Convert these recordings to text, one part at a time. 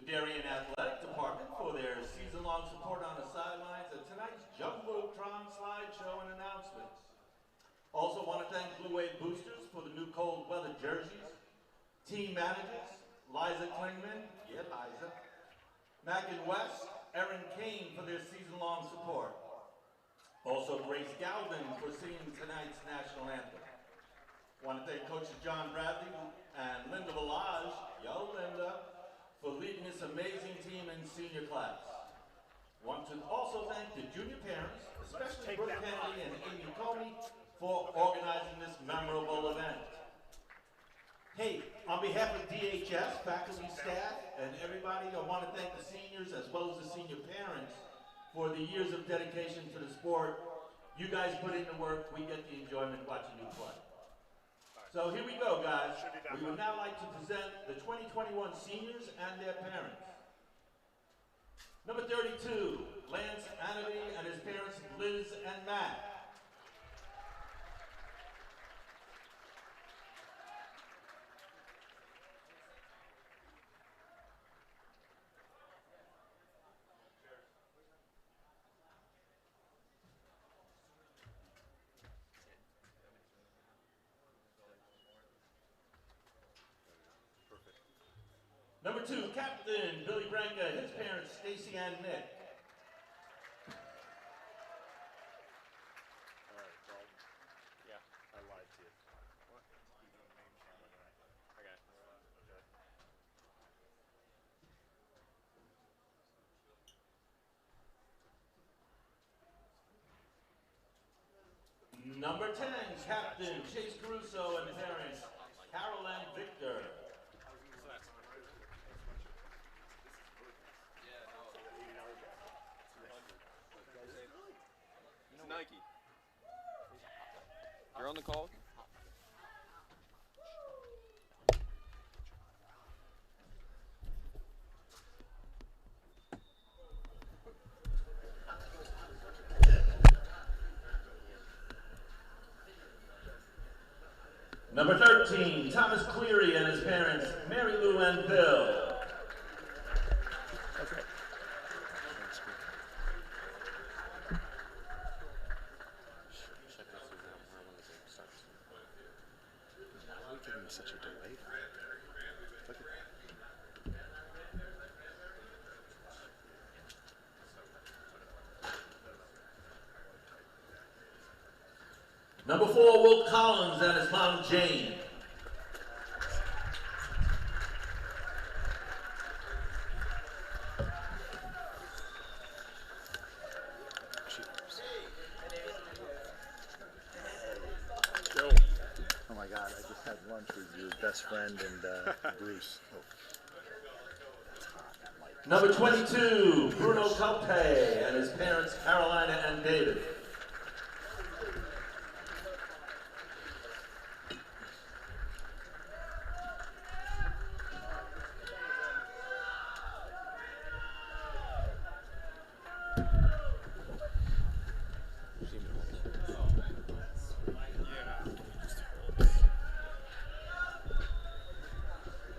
the Darien Athletic Department for their season-long support on the sidelines and tonight's Jumbotron slideshow and announcements. Also want to thank Blue Wave Boosters for the new cold weather jerseys, team managers, Liza Klingman, yeah Liza, Mac and West, Erin Kane for their season-long support. Also Grace Galvin for singing tonight's national anthem. Want to thank coaches John Bradley and Linda Village, yo Linda, for leading this amazing team in senior class. Want to also thank the junior parents, especially Brooke Kennedy and Amy Comey, for organizing this memorable event. Hey, on behalf of DHS, faculty, staff, and everybody, I want to thank the seniors as well as the senior parents for the years of dedication to the sport. You guys put in the work, we get the enjoyment watching you play. So here we go, guys. We would now like to present the 2021 seniors and their parents. Number 32, Lance Anneby and his parents Liz and Matt. Number 2, Captain Billy Branca, his parents Stacy and Nick. All right, Paul. Yeah, I lied to you. What? Okay. Okay. Number 10, Captain Chase Caruso and parents Carol and Victor. Nike. You're on the call? Number 13, Thomas Cleary and his parents Mary Lou and Bill. Such a delay. Number 4, Will Collins and his mom Jane. Oh my God, I just had lunch with your best friend and Bruce. Number 22, Bruno Calpe and his parents Carolina and David.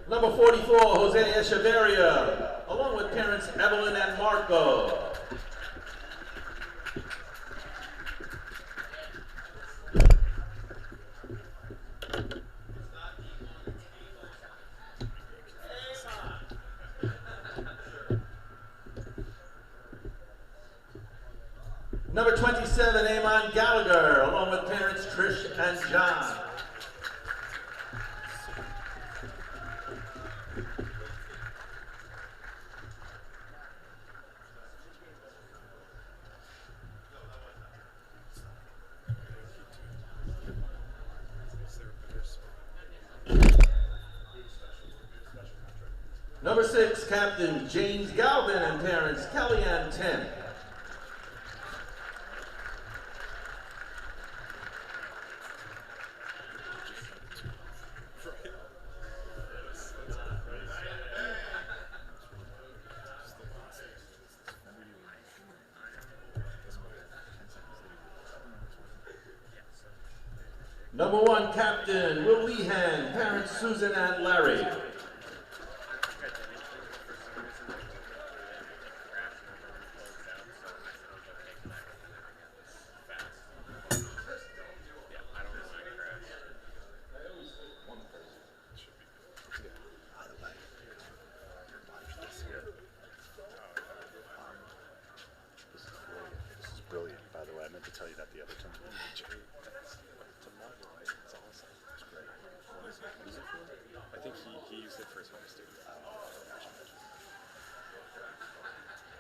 Number 44, Jose Echeverria, along with parents Evelyn and Marco. Number 27, Amon Gallagher, along with parents Trish and John. Number 6, Captain James Galvin and parents Kelly and Tim. Number 1, Captain Will Lehan, parents Susan and Larry.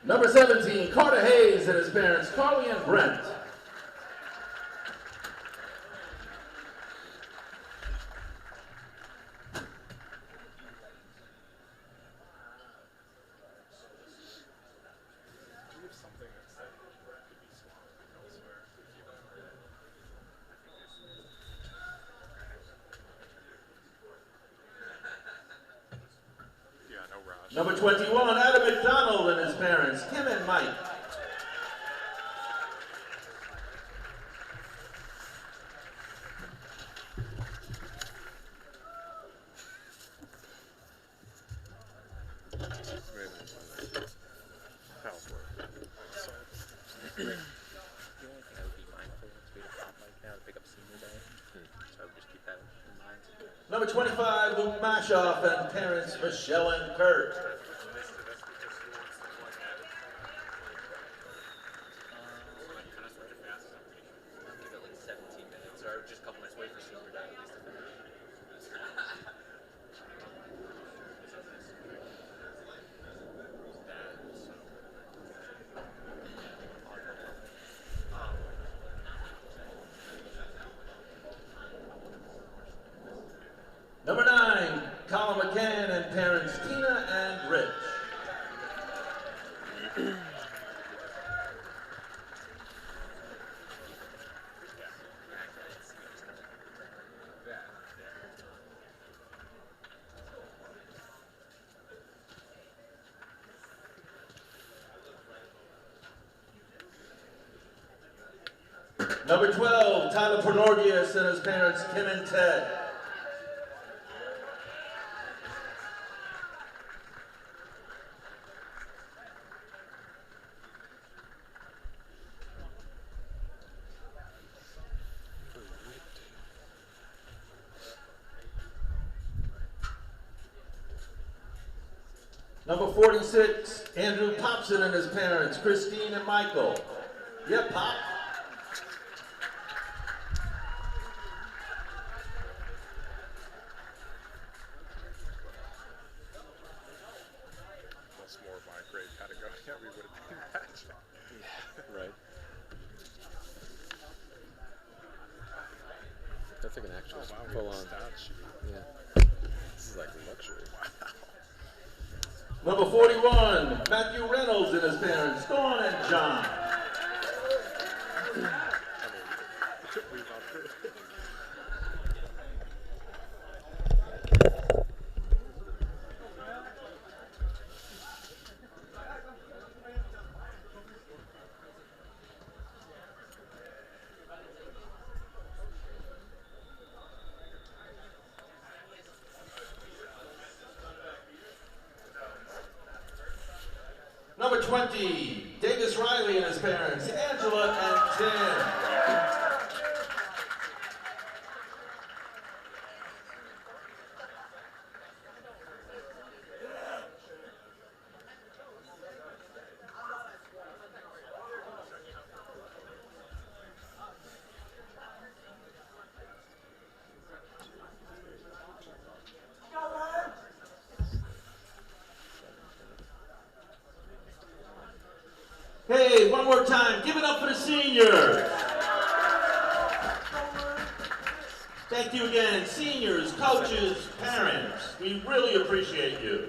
Number 17, Carter Hayes and his parents, Carly and Brent. Number 21, Adam McDonald and his parents, Kim and Mike. Number 25, Luke Mashoff and parents, Michelle and Kurt. Number 9, Colin McCann and parents Tina and Rich. Number 12, Tyler Pernordius and his parents Kim and Ted. Number 46, Andrew Popson and his parents, Christine and Michael. Yep, Pop. That's more of my grade Patagonia, we would have been matching. Yeah, right. That's like an actual full on. Yeah. This is like luxury. Wow. Number 41, Matthew Reynolds and his parents, Dawn and John. Number 20, Davis Riley and his parents, Angela and Tim. Hey, one more time, give it up for the seniors. Thank you again, seniors, coaches, parents. We really appreciate you.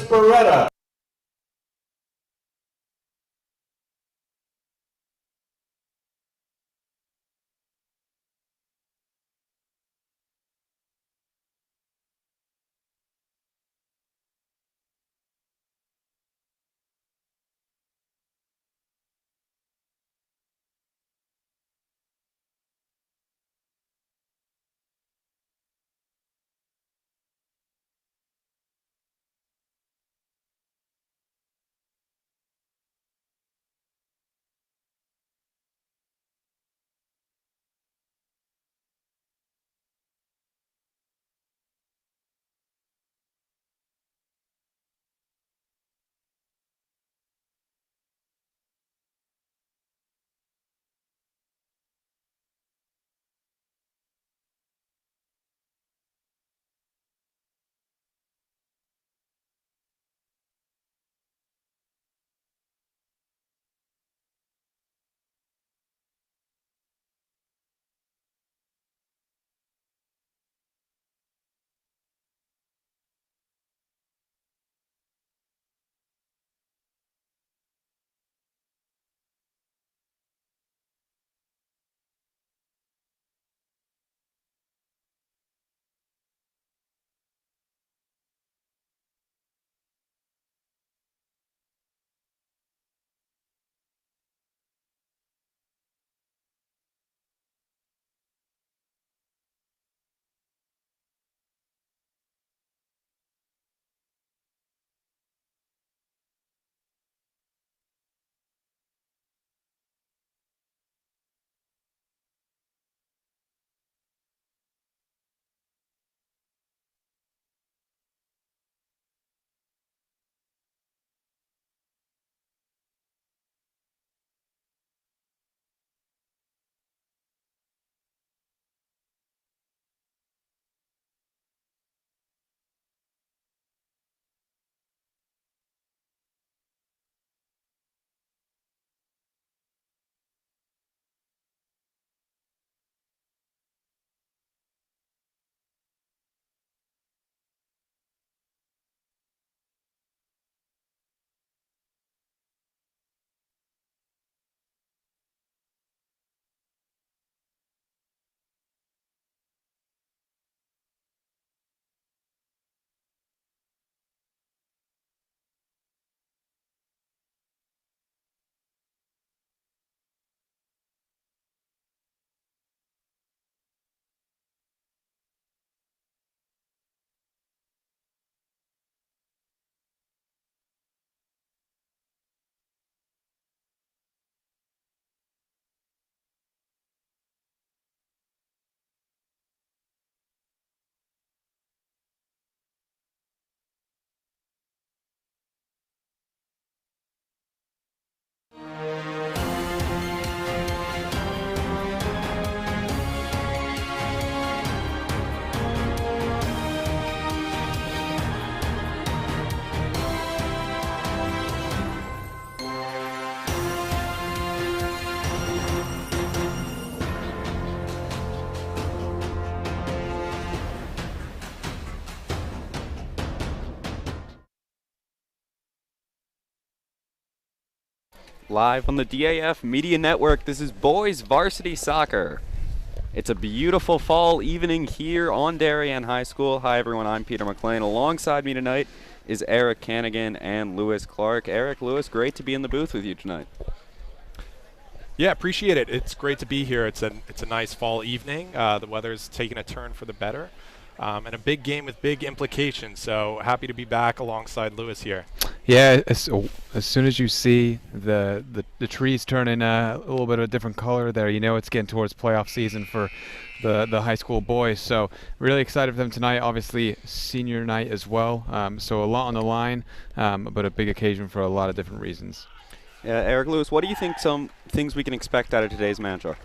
Beretta. Live on the DAF Media Network, this is Boys Varsity Soccer. It's a beautiful fall evening here on Darien High School. Hi everyone, I'm Peter McLean. Alongside me tonight is Eric Cannigan and Lewis Clark. Eric, Lewis, great to be in the booth with you tonight. Yeah, appreciate it. It's great to be here. It's a nice fall evening. The weather's taken a turn for the better. And a big game with big implications, so happy to be back alongside Lewis here. Yeah, as soon as you see the trees turning a little bit of a different color there, you know it's getting towards playoff season for the high school boys. So really excited for them tonight. Obviously senior night as well, so a lot on the line, but a big occasion for a lot of different reasons. Eric, Lewis, what do you think some things we can expect out of today's match are?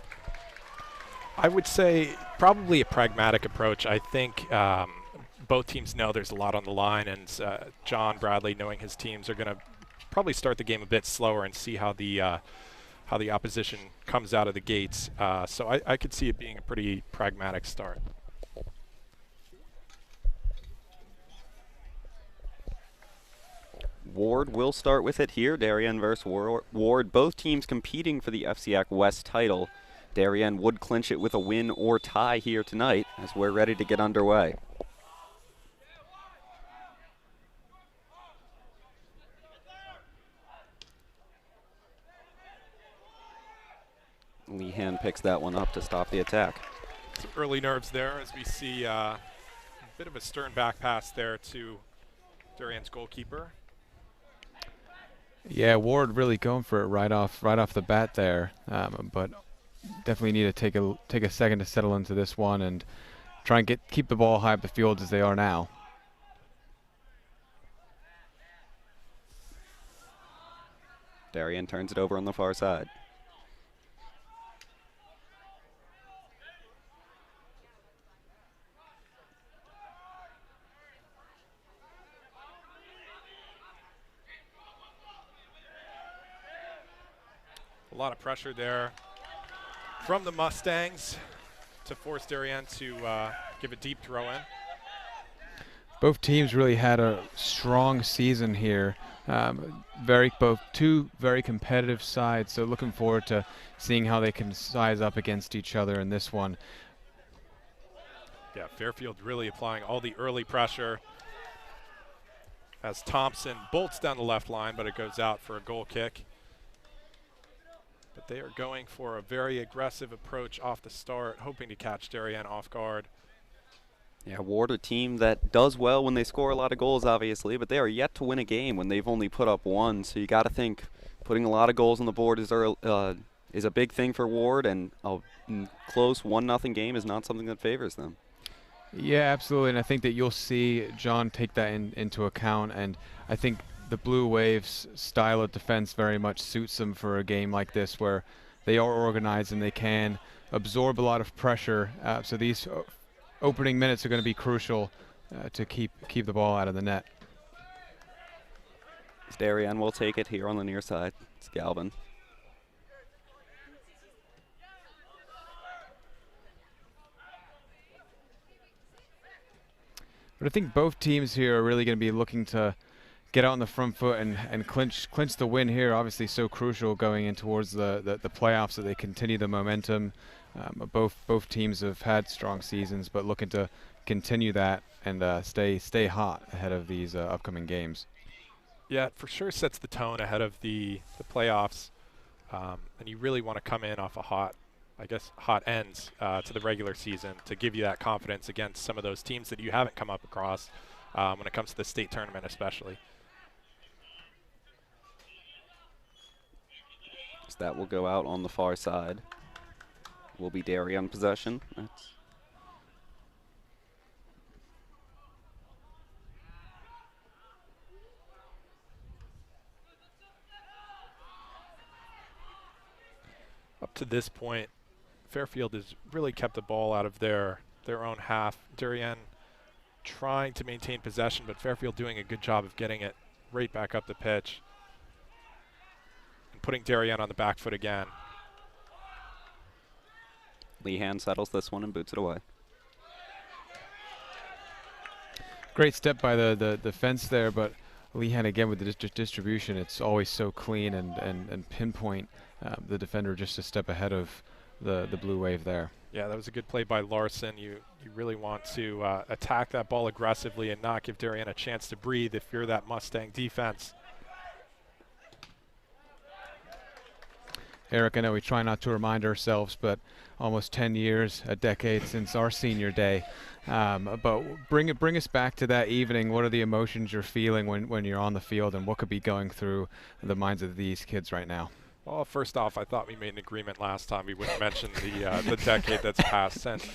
I would say probably a pragmatic approach. I think both teams know there's a lot on the line, and John Bradley, knowing his teams, are going to probably start the game a bit slower and see how the opposition comes out of the gates. So I could see it being a pretty pragmatic start. Warde will start with it here. Darien versus Warde. Both teams competing for the FCAC West title. Darien would clinch it with a win or tie here tonight as we're ready to get underway. Lehan picks that one up to stop the attack. Some early nerves there as we see a bit of a stern back pass there to Darien's goalkeeper. Yeah, Warde really going for it right off the bat there, but definitely need to take a second to settle into this one and try and keep the ball high up the field as they are now. Darien turns it over on the far side. A lot of pressure there from the Mustangs to force Darien to give a deep throw in. Both teams really had a strong season here. Both two very competitive sides, so looking forward to seeing how they can size up against each other in this one. Yeah, Fairfield really applying all the early pressure as Thompson bolts down the left line, but it goes out for a goal kick. But they are going for a very aggressive approach off the start, hoping to catch Darien off guard. Yeah, Warde, a team that does well when they score a lot of goals, obviously, but they are yet to win a game when they've only put up one. So you got to think putting a lot of goals on the board is a big thing for Warde, and a close 1-0 game is not something that favors them. Yeah, absolutely, and I think that you'll see John take that into account, and I think the Blue Waves' style of defense very much suits them for a game like this where they are organized and they can absorb a lot of pressure. So these opening minutes are going to be crucial to keep the ball out of the net. Darien will take it here on the near side. It's Galvin. But I think both teams here are really going to be looking to get out on the front foot and clinch the win here. Obviously so crucial going in towards the playoffs that they continue the momentum. Both teams have had strong seasons, but looking to continue that and stay hot ahead of these upcoming games. Yeah, it for sure sets the tone ahead of the playoffs, and you really want to come in off a hot ends to the regular season to give you that confidence against some of those teams that you haven't come up across when it comes to the state tournament especially. So that will go out on the far side. Will be Darien possession. That's up to this point, Fairfield has really kept the ball out of their own half. Darien trying to maintain possession, but Fairfield doing a good job of getting it right back up the pitch and putting Darien on the back foot again. Lehan settles this one and boots it away. Great step by the fence there, but Lehan again with the distribution. It's always so clean and pinpoint the defender just a step ahead of the Blue Wave there. Yeah, that was a good play by Larson. You really want to attack that ball aggressively and not give Darien a chance to breathe if you're that Mustang defense. Eric, I know we try not to remind ourselves, but almost 10 years, a decade since our senior day. But bring us back to that evening. What are the emotions you're feeling when you're on the field, and what could be going through the minds of these kids right now? Well, first off, I thought we made an agreement last time we wouldn't mention the decade that's passed since.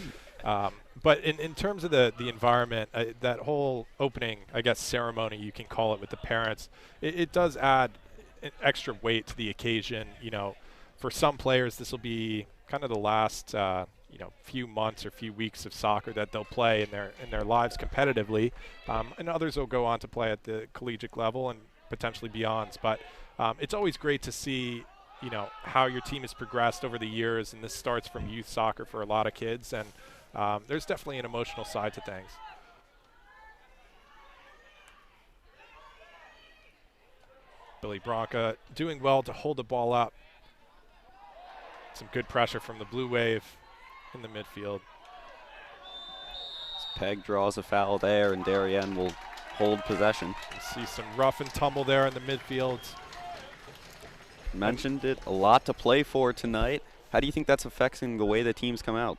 But in terms of the environment, that whole opening, I guess, ceremony, you can call it, with the parents, it does add an extra weight to the occasion. You know, for some players, this will be kind of the last few months or few weeks of soccer that they'll play in their lives competitively, and others will go on to play at the collegiate level and potentially beyond. But it's always great to see how your team has progressed over the years, and this starts from youth soccer for a lot of kids, and there's definitely an emotional side to things. Billy Bronca doing well to hold the ball up. Some good pressure from the Blue Wave in the midfield. Peg draws a foul there, and Darien will hold possession. You see some rough and tumble there in the midfield. Mentioned it, a lot to play for tonight. How do you think that's affecting the way the teams come out?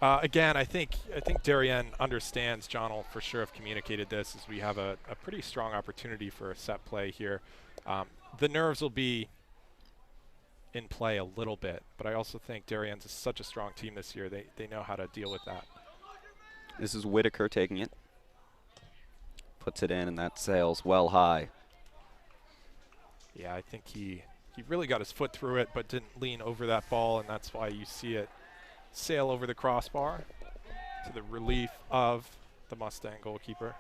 Again, I think Darien understands. John will for sure have communicated this, as we have a pretty strong opportunity for a set play here. The nerves will be in play a little bit, but I also think Darien's such a strong team this year. They know how to deal with that. This is Whitaker taking it. Puts it in, and that sails well high. Yeah, I think he really got his foot through it, but didn't lean over that ball, and that's why you see it sail over the crossbar to the relief of the Mustang goalkeeper.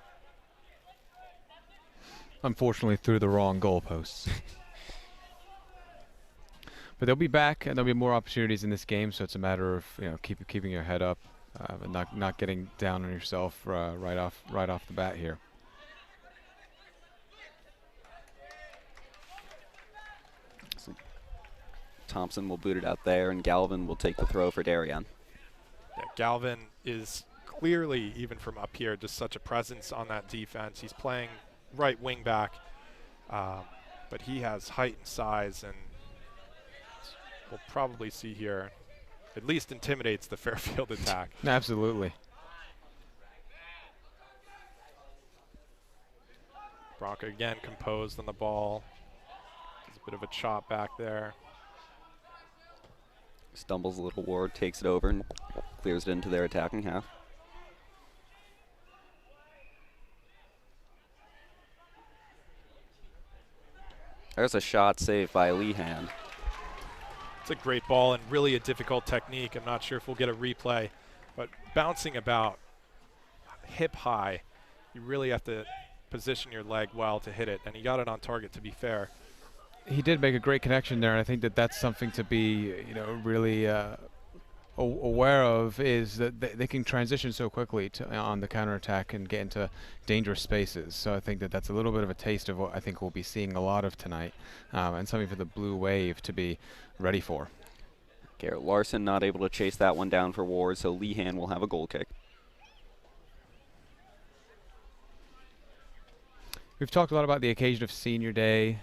Unfortunately, through the wrong goalposts. But they'll be back, and there'll be more opportunities in this game. So it's a matter of keeping your head up, and not getting down on yourself right off the bat here. So Thompson will boot it out there, and Galvin will take the throw for Darien. Yeah, Galvin is clearly, even from up here, just such a presence on that defense. He's playing right wing back, but he has height and size, and we'll probably see here, at least intimidates the Fairfield attack. Absolutely. Bronca again composed on the ball. There's a bit of a chop back there. Stumbles a little. Ward takes it over and clears it into their attacking half. There's a shot saved by Lehan. It's a great ball and really a difficult technique. I'm not sure if we'll get a replay, but bouncing about hip high, you really have to position your leg well to hit it, and he got it on target, to be fair. He did make a great connection there, and I think that's something to be really aware of, is that they can transition so quickly on the counterattack and get into dangerous spaces. So I think that's a little bit of a taste of what I think we'll be seeing a lot of tonight, and something for the Blue Wave to be ready for. Garrett Larson not able to chase that one down for Ward, so Lehan will have a goal kick. We've talked a lot about the occasion of Senior Day,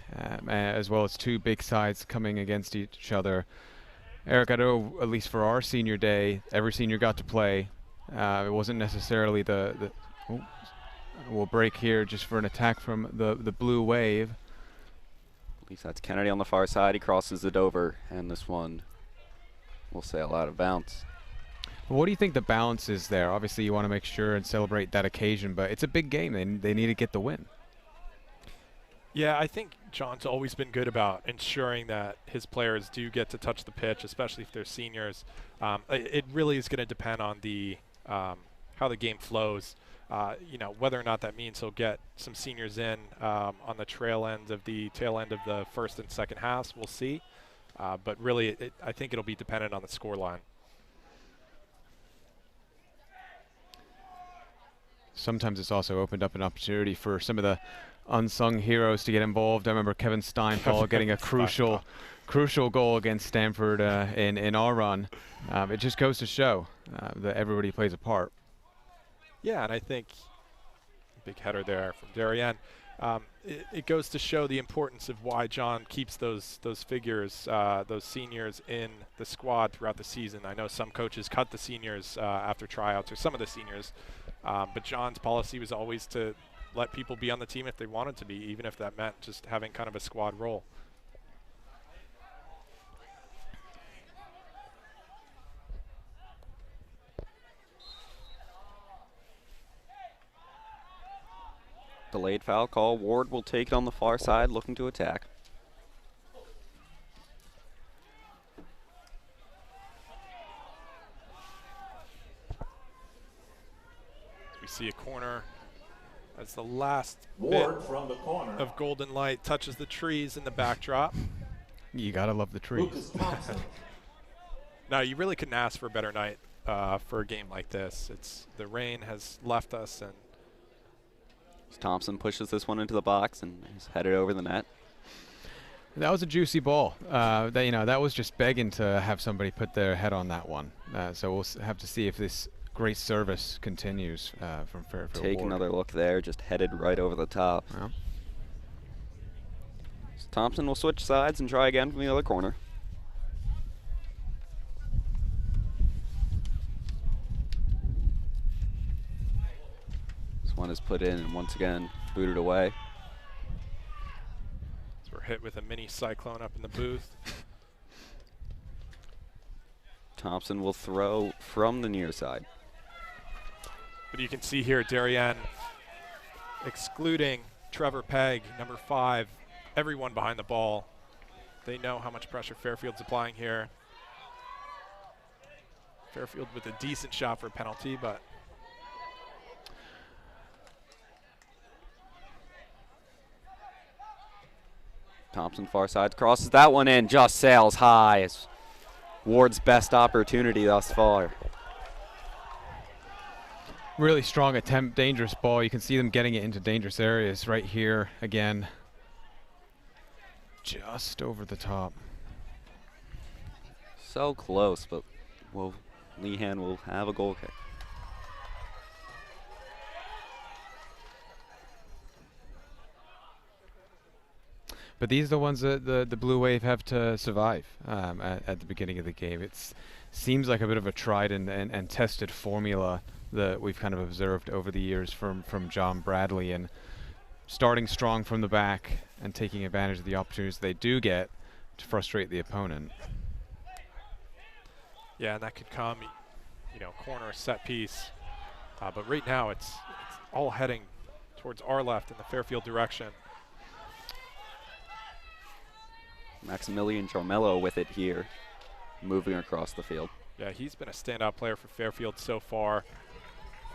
as well as two big sides coming against each other. Eric, I know at least for our Senior Day, every senior got to play. It wasn't necessarily we'll break here just for an attack from the Blue Wave. At least that's Kennedy on the far side. He crosses it over, and this one will sail out of bounds. What do you think the balance is there? Obviously, you want to make sure and celebrate that occasion, but it's a big game. They need to get the win. Yeah, I think John's always been good about ensuring that his players do get to touch the pitch, especially if they're seniors. It really is going to depend on the how the game flows. Whether or not that means he'll get some seniors in on the tail end of the first and second halves. We'll see. But really, I think it'll be dependent on the scoreline. Sometimes it's also opened up an opportunity for some of the unsung heroes to get involved. I remember Kevin Steinfall getting a crucial goal against Stanford in our run. It just goes to show that everybody plays a part. Yeah, and I think big header there from Darien. It goes to show the importance of why John keeps those figures, those seniors in the squad throughout the season. I know some coaches cut the seniors after tryouts, or some of the seniors, but John's policy was always to let people be on the team if they wanted to be, even if that meant just having kind of a squad role. Delayed foul call. Ward will take it on the far side, looking to attack. We see a corner as the last Ward bit from the corner of golden light touches the trees in the backdrop. You gotta love the trees. Lucas Thompson. Now, you really couldn't ask for a better night for a game like this. The rain has left us, and Thompson pushes this one into the box and is headed over the net. That was a juicy ball. That was just begging to have somebody put their head on that one. So we'll have to see if this great service continues from Fairfield Take Warde. another look there, just headed right over the top. Well, So Thompson will switch sides and try again from the other corner. This one is put in and once again booted away. So we're hit with a mini cyclone up in the booth. Thompson will throw from the near side. But you can see here Darien excluding Trevor Pegg, number 5, everyone behind the ball. They know how much pressure Fairfield's applying here. Fairfield with a decent shot for a penalty, but Thompson far side crosses that one in, just sails high. It's Warde's best opportunity thus far. really strong attempt, dangerous ball. You can see them getting it into dangerous areas right here again. Just over the top. So close, but Lehan will have a goal kick. But these are the ones that the Blue Wave have to survive at the beginning of the game. It seems like a bit of a tried and tested formula that we've kind of observed over the years from John Bradley, and starting strong from the back and taking advantage of the opportunities they do get to frustrate the opponent. Yeah, and that could come, corner, set piece. But right now it's all heading towards our left in the Fairfield direction. Maximilian Jormello with it here, moving across the field. Yeah, he's been a standout player for Fairfield so far.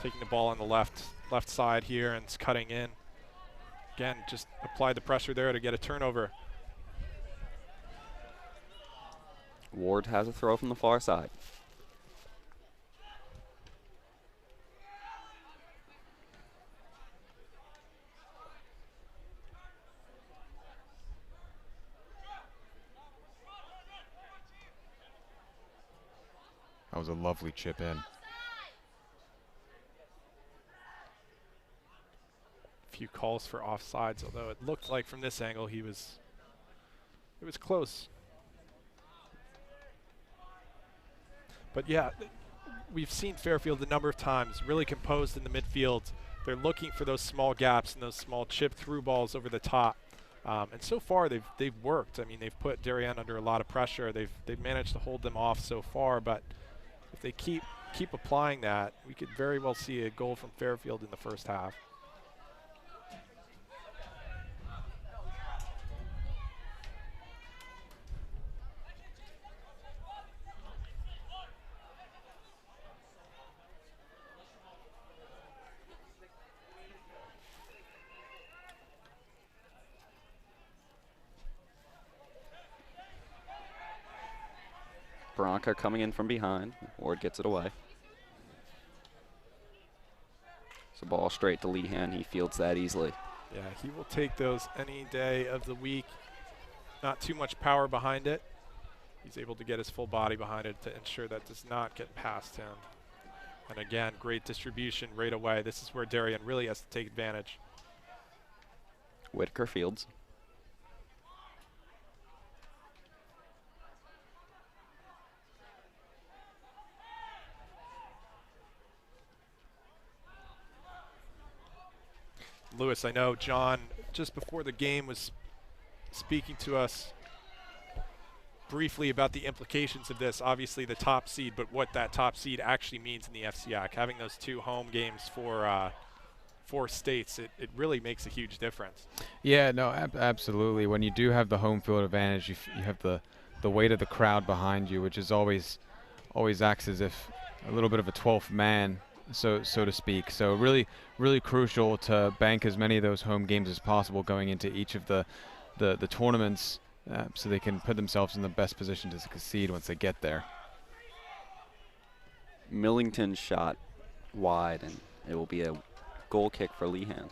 Taking the ball on the left side here and cutting in. Again, just apply the pressure there to get a turnover. Warde has a throw from the far side. That was a lovely chip in. Few calls for offsides, although it looked like from this angle it was close. But yeah, we've seen Fairfield a number of times, really composed in the midfield. They're looking for those small gaps and those small chip through balls over the top. And so far they've worked. I mean, they've put Darien under a lot of pressure. They've managed to hold them off so far, but if they keep applying that, we could very well see a goal from Fairfield in the first half. Bronca coming in from behind. Warde gets it away. So ball straight to Lehan. He fields that easily. Yeah, he will take those any day of the week. Not too much power behind it. He's able to get his full body behind it to ensure that does not get past him. And again, great distribution right away. This is where Darien really has to take advantage. Whitaker fields. Lewis, I know John, just before the game, was speaking to us briefly about the implications of this. Obviously the top seed, but what that top seed actually means in the FCIAC. Having those two home games for 4 states, it really makes a huge difference. Yeah, no, absolutely. When you do have the home field advantage, you have the weight of the crowd behind you, which is always acts as if a little bit of a 12th man, so to speak. So really crucial to bank as many of those home games as possible going into each of the tournaments, so they can put themselves in the best position to succeed once they get there. Millington shot wide, and it will be a goal kick for Lehan.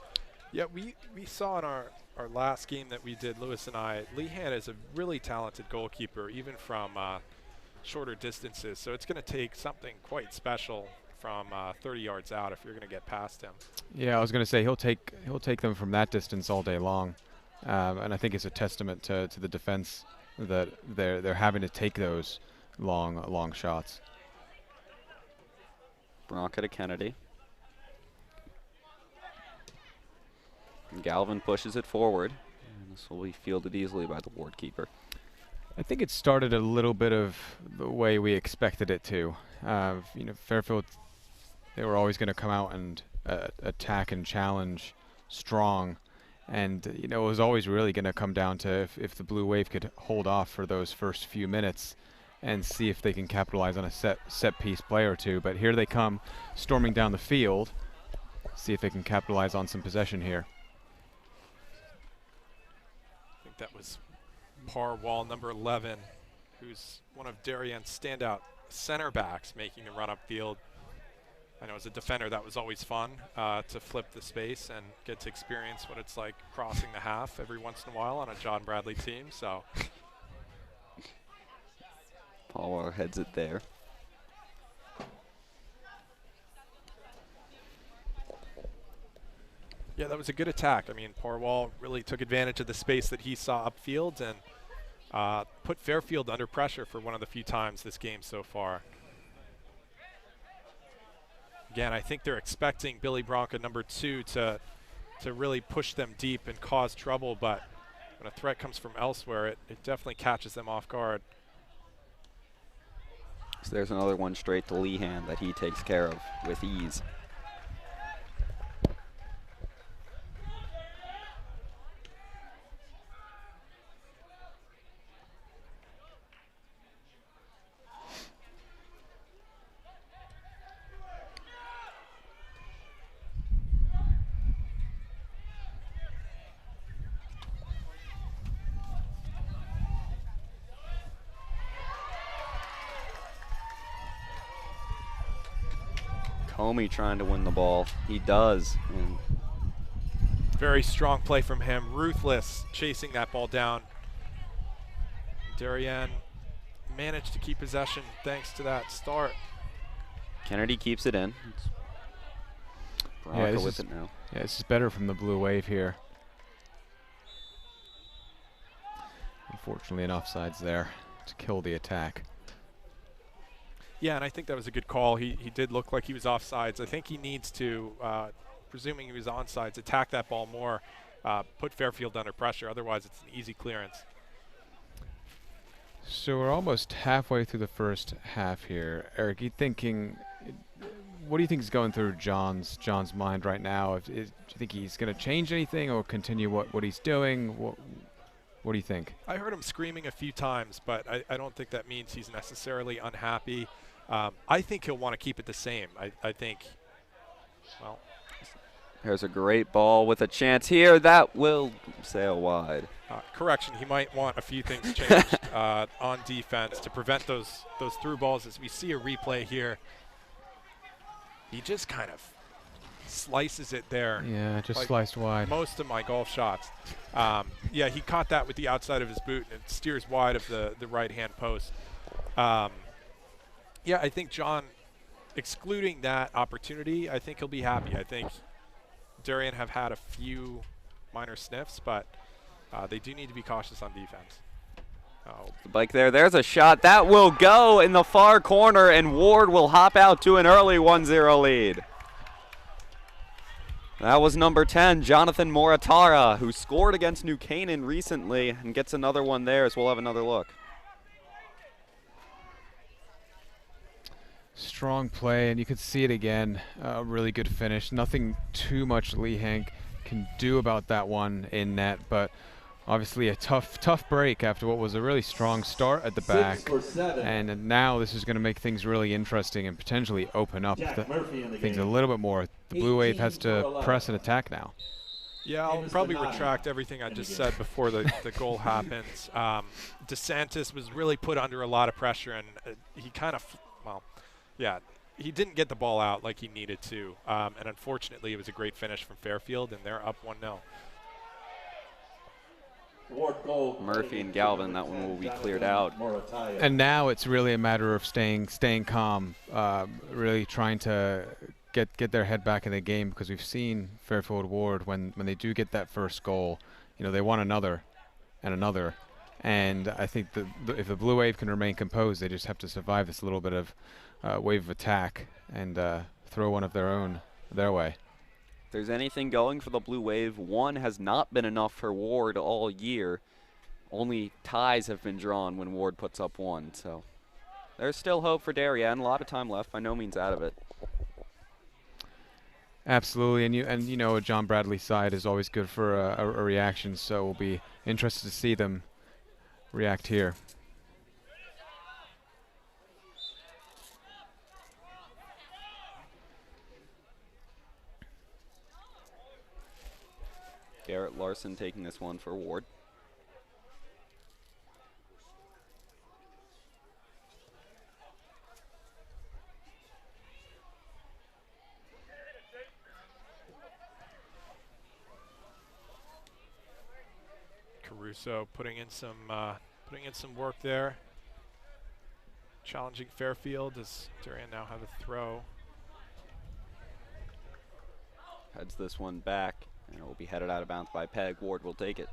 Yeah, we saw in our our last game that we did, Lewis and I, Lehan is a really talented goalkeeper, even from shorter distances. So it's going to take something quite special from 30 yards out if you're going to get past him. Yeah, I was going to say he'll take them from that distance all day long, and I think it's a testament to the defense that they're having to take those long shots. Bronca to Kennedy. And Galvin pushes it forward. And this will be fielded easily by the Warde keeper. I think it started a little bit of the way we expected it to. Fairfield, they were always going to come out and attack and challenge strong. And, it was always really going to come down to if the Blue Wave could hold off for those first few minutes and see if they can capitalize on a set piece play or two. But here they come storming down the field. See if they can capitalize on some possession here. I think that was Wall, number 11, who's one of Darien's standout center backs, making the run upfield. I know as a defender that was always fun to flip the space and get to experience what it's like crossing the half every once in a while on a John Bradley team. So Paul heads it there. yeah, that was a good attack. I mean, Parwall really took advantage of the space that he saw upfield and put Fairfield under pressure for one of the few times this game so far. Again, I think they're expecting Billy Bronca, number 2, to really push them deep and cause trouble, but when a threat comes from elsewhere, it definitely catches them off guard. So there's another one straight to Lehan that he takes care of with ease. Comey trying to win the ball. He does. And very strong play from him. Ruthless chasing that ball down. Darien managed to keep possession thanks to that start. Kennedy keeps it in. Bronca with it now. Yeah, this is better from the Blue Wave here. Unfortunately, an offsides there to kill the attack. Yeah, and I think that was a good call. He did look like he was offsides. I think he needs to, presuming he was onside, attack that ball more, put Fairfield under pressure. Otherwise, it's an easy clearance. So we're almost halfway through the first half here. Eric, what do you think is going through John's mind right now? Do you think he's going to change anything or continue what he's doing? What do you think? I heard him screaming a few times, but I don't think that means he's necessarily unhappy. I think he'll want to keep it the same. I think, well. There's a great ball with a chance here. That will sail wide. Correction, he might want a few things changed on defense to prevent those through balls. As we see a replay here, he just kind of slices it there. Yeah, just like sliced wide. Most of my golf shots. Yeah, he caught that with the outside of his boot, and it steers wide of the right-hand post. Yeah, I think John, excluding that opportunity, I think he'll be happy. I think Darien have had a few minor sniffs, but they do need to be cautious on defense. Oh. The bike there. There's a shot. That will go in the far corner, and Warde will hop out to an early 1-0 lead. That was number 10, Jonathan Moratara, who scored against New Canaan recently and gets another one there, as we'll have another look. Strong play, and you could see it again. A really good finish. Nothing too much Lehan can do about that one in net, but obviously a tough break after what was a really strong start at the back. And now this is going to make things really interesting and potentially open up things a little bit more. The Blue Wave has to press and attack now. Yeah, I'll probably retract everything I just said before the goal happens. DeSantis was really put under a lot of pressure, and he kind of, yeah, he didn't get the ball out like he needed to. And unfortunately, it was a great finish from Fairfield, and they're up 1-0. Ward gold. Murphy and Galvin, that one will be cleared out. And now it's really a matter of staying calm, really trying to get their head back in the game, because we've seen Fairfield Warde when they do get that first goal, they want another and another. And I think if the Blue Wave can remain composed, they just have to survive this little bit of wave of attack and throw one of their own their way. If there's anything going for the Blue Wave, one has not been enough for Warde all year. Only ties have been drawn when Warde puts up one, so there's still hope for Darien. A lot of time left, by no means out of it. Absolutely, and John Bradley's side is always good for a reaction, so we'll be interested to see them react here. Garrett Larson taking this one for Warde. Caruso putting in some work there. Challenging Fairfield as Darien now have a throw. Heads this one back, and it will be headed out of bounds by Peg. Warde will take it.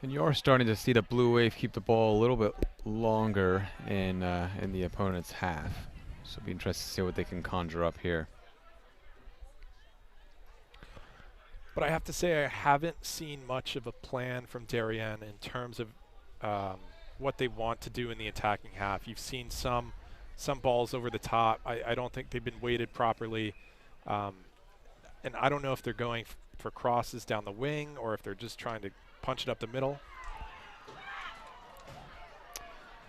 And you're starting to see the Blue Wave keep the ball a little bit longer in the opponent's half. So it'll be interesting to see what they can conjure up here. But I have to say I haven't seen much of a plan from Darien in terms of what they want to do in the attacking half. You've seen some balls over the top. I don't think they've been weighted properly. And I don't know if they're going for crosses down the wing or if they're just trying to punch it up the middle.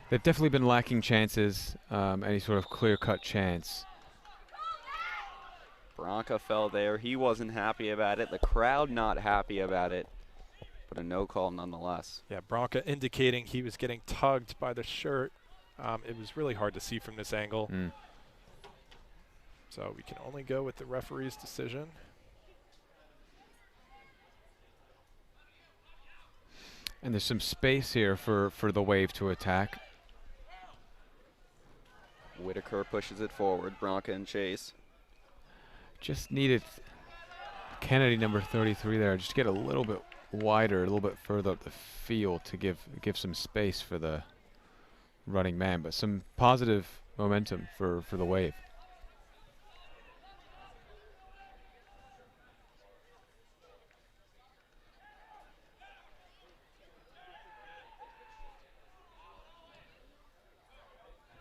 They've definitely been lacking chances, any sort of clear-cut chance. Bronca fell there. He wasn't happy about it. The crowd not happy about it. But a no call nonetheless. Yeah, Bronca indicating he was getting tugged by the shirt. It was really hard to see from this angle. So we can only go with the referee's decision. And there's some space here for the Wave to attack. Whitaker pushes it forward. Bronca and Chase. Just needed Kennedy, number 33 there, just get a little bit wider, a little bit further up the field to give some space for the running man, but some positive momentum for the Wave.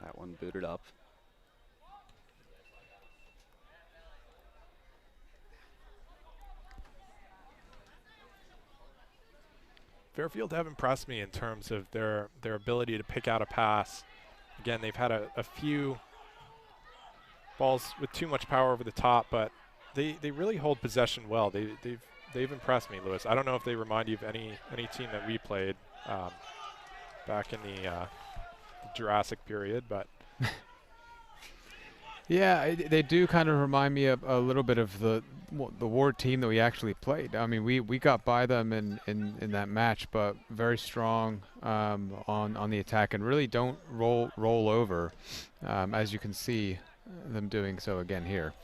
That one booted up. Fairfield have impressed me in terms of their ability to pick out a pass. Again, they've had a few balls with too much power over the top, but they really hold possession well. They've impressed me, Lewis. I don't know if they remind you of any team that we played back in the Jurassic period, but yeah, they do kind of remind me of a little bit of the Warde team that we actually played. I mean, we got by them in that match, but very strong on the attack and really don't roll over, as you can see them doing so again here.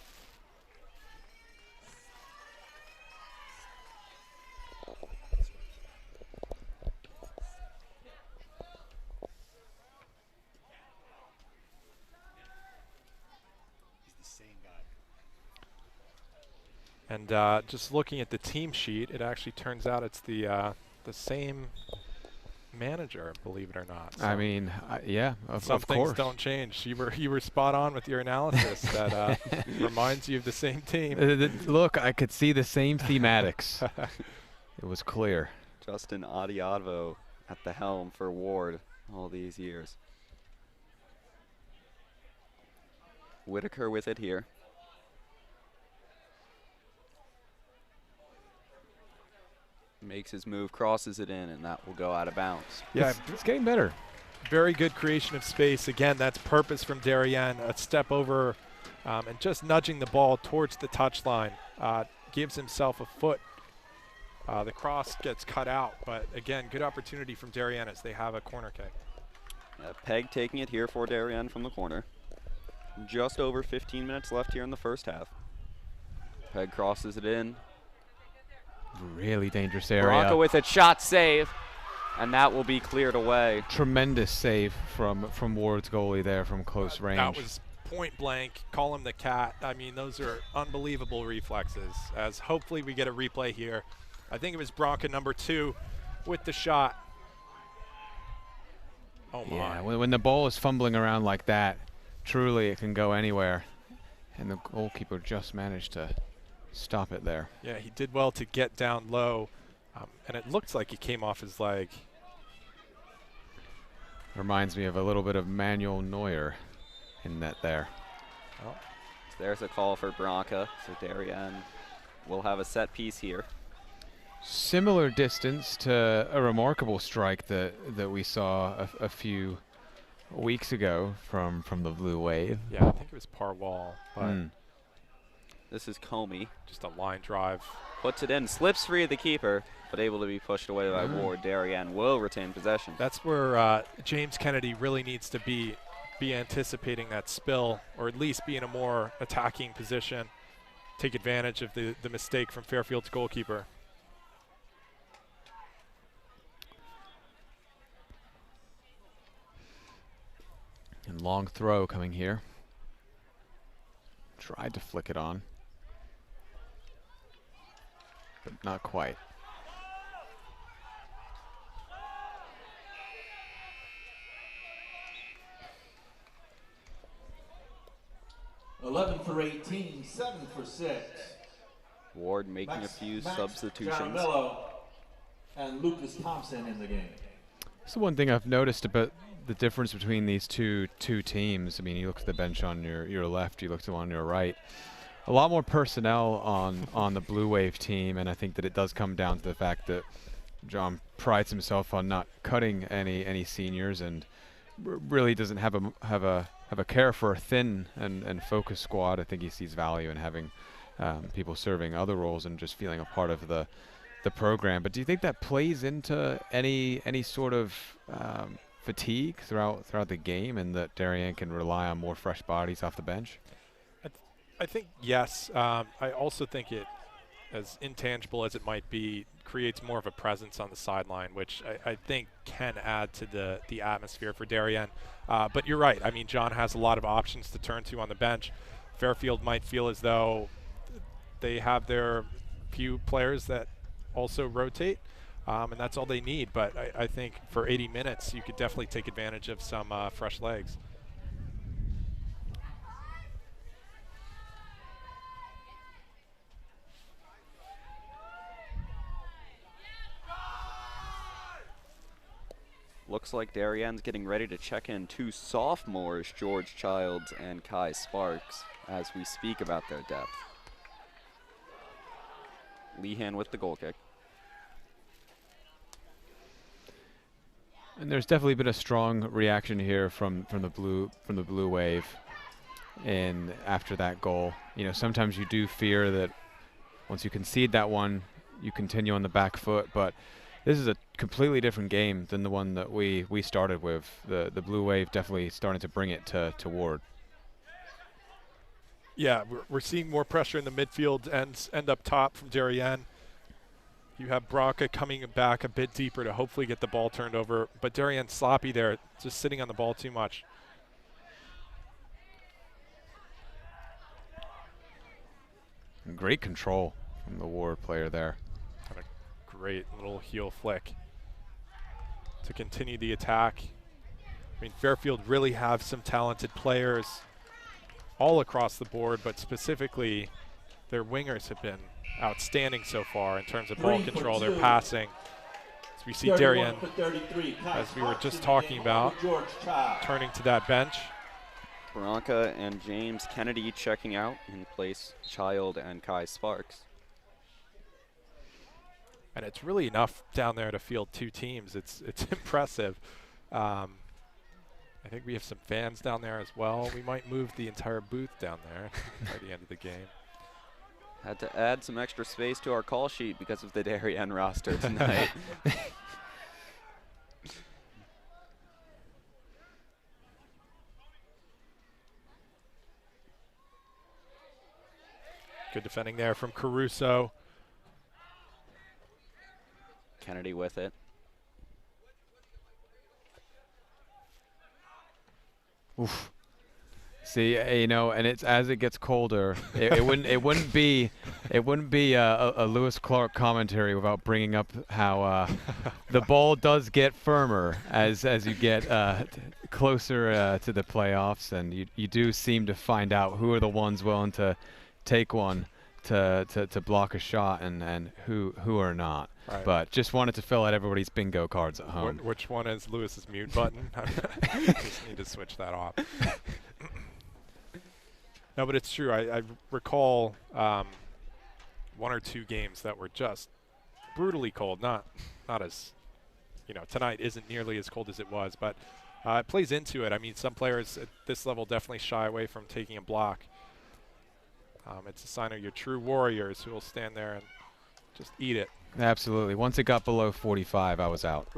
And just looking at the team sheet, it actually turns out it's the same manager, believe it or not. So I mean, yeah, of some course. things don't change. You were spot on with your analysis. That reminds you of the same team. Look, I could see the same thematics. It was clear. Justin Adiavo at the helm for Warde all these years. Whitaker with it here. makes his move, crosses it in, and that will go out of bounds. Yeah, It's getting better. very good creation of space. Again, that's purpose from Darien. A step over and just nudging the ball towards the touchline. Gives himself a foot. The cross gets cut out, but again, good opportunity from Darien as they have a corner kick. Peg taking it here for Darien from the corner. Just over 15 minutes left here in the first half. Peg crosses it in. Really dangerous area. Baraka with it, shot save, and that will be cleared away. Tremendous save from Ward's goalie there from close range. That was point blank. Call him the cat. I mean, those are unbelievable reflexes. As hopefully we get a replay here. I think it was Bronca number 2 with the shot. Oh my. Yeah, when the ball is fumbling around like that, truly it can go anywhere. And the goalkeeper just managed to stop it there. Yeah, he did well to get down low. And it looks like he came off his leg. Reminds me of a little bit of Manuel Neuer in that there. Well, There's a call for Baraka, so Darien will have a set piece here. Similar distance to a remarkable strike that we saw a few weeks ago from the Blue Wave. yeah, I think it was Parwall, but This is Comey. just a line drive. Puts it in, slips free of the keeper, but able to be pushed away by Ward. Darien will retain possession. That's where James Kennedy really needs to be anticipating that spill, or at least be in a more attacking position. Take advantage of the mistake from Fairfield's goalkeeper. And long throw coming here. Tried to flick it on, but not quite. Eleven for 18, 7 for 6. Ward making a few substitutions. Jaramillo and Lucas Thompson in the game. So one thing I've noticed about the difference between these two teams, I mean, you look at the bench on your left, you look to on your right, a lot more personnel on the Blue Wave team, and I think that it does come down to the fact that John prides himself on not cutting any seniors, and really doesn't have a care for a thin and focused squad. I think he sees value in having people serving other roles and just feeling a part of the program. But do you think that plays into any sort of fatigue throughout the game, and that Darien can rely on more fresh bodies off the bench? I think yes. I also think it, as intangible as it might be, creates more of a presence on the sideline, which I think can add to the atmosphere for Darien. But you're right. I mean, John has a lot of options to turn to on the bench. Fairfield might feel as though they have their few players that also rotate, and that's all they need. But I think for 80 minutes, you could definitely take advantage of some fresh legs. Looks like Darien's getting ready to check in 2 sophomores, George Childs and Kai Sparks, as we speak about their depth. Lehan with the goal kick. And there's definitely been a strong reaction here from the Blue Wave, and after that goal, you know, sometimes you do fear that once you concede that one, you continue on the back foot, but this is a completely different game than the one that we started with. The Blue Wave definitely starting to bring it to Ward. Yeah, we're seeing more pressure in the midfield and end up top from Darien. You have Bronca coming back a bit deeper to hopefully get the ball turned over, but Darien sloppy there, just sitting on the ball too much. Great control from the Ward player there. And a great little heel flick to continue the attack. I mean, Fairfield really have some talented players all across the board, but specifically their wingers have been outstanding so far in terms of ball control, their passing. As we see Darien, as we were just talking about, turning to that bench. Baraka and James Kennedy checking out in place Child and Kai Sparks. and it's really enough down there to field 2 teams. It's impressive. I think we have some fans down there as well. We might move the entire booth down there by the end of the game. Had to add some extra space to our call sheet because of the Darien roster tonight. Good defending there from Caruso. Kennedy with it. Oof. See, you know, and it's as it gets colder, it wouldn't be a Lewis Clark commentary without bringing up how the ball does get firmer as you get closer to the playoffs, and you do seem to find out who are the ones willing to take one to block a shot and who are not. Right. But just wanted to fill out everybody's bingo cards at home. Which one is Lewis's mute button? Just need to switch that off. No, but it's true. I recall 1 or 2 games that were just brutally cold. Not as, you know, tonight isn't nearly as cold as it was, but it plays into it. I mean, some players at this level definitely shy away from taking a block. It's a sign of your true warriors who will stand there and just eat it. Absolutely. Once it got below 45, I was out.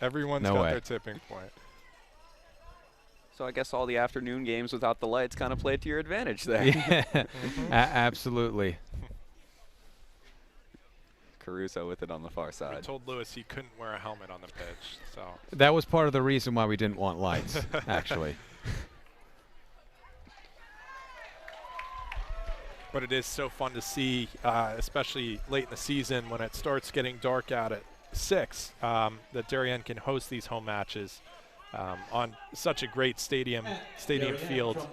Everyone's No got way. their tipping point. So I guess all the afternoon games without the lights kind of played to your advantage there. Yeah, absolutely. Caruso with it on the far We side. told Lewis he couldn't wear a helmet on the pitch, so. That was part of the reason why we didn't want lights, actually. But it is so fun to see, especially late in the season when it starts getting dark out at 6, that Darien can host these home matches on such a great stadium field.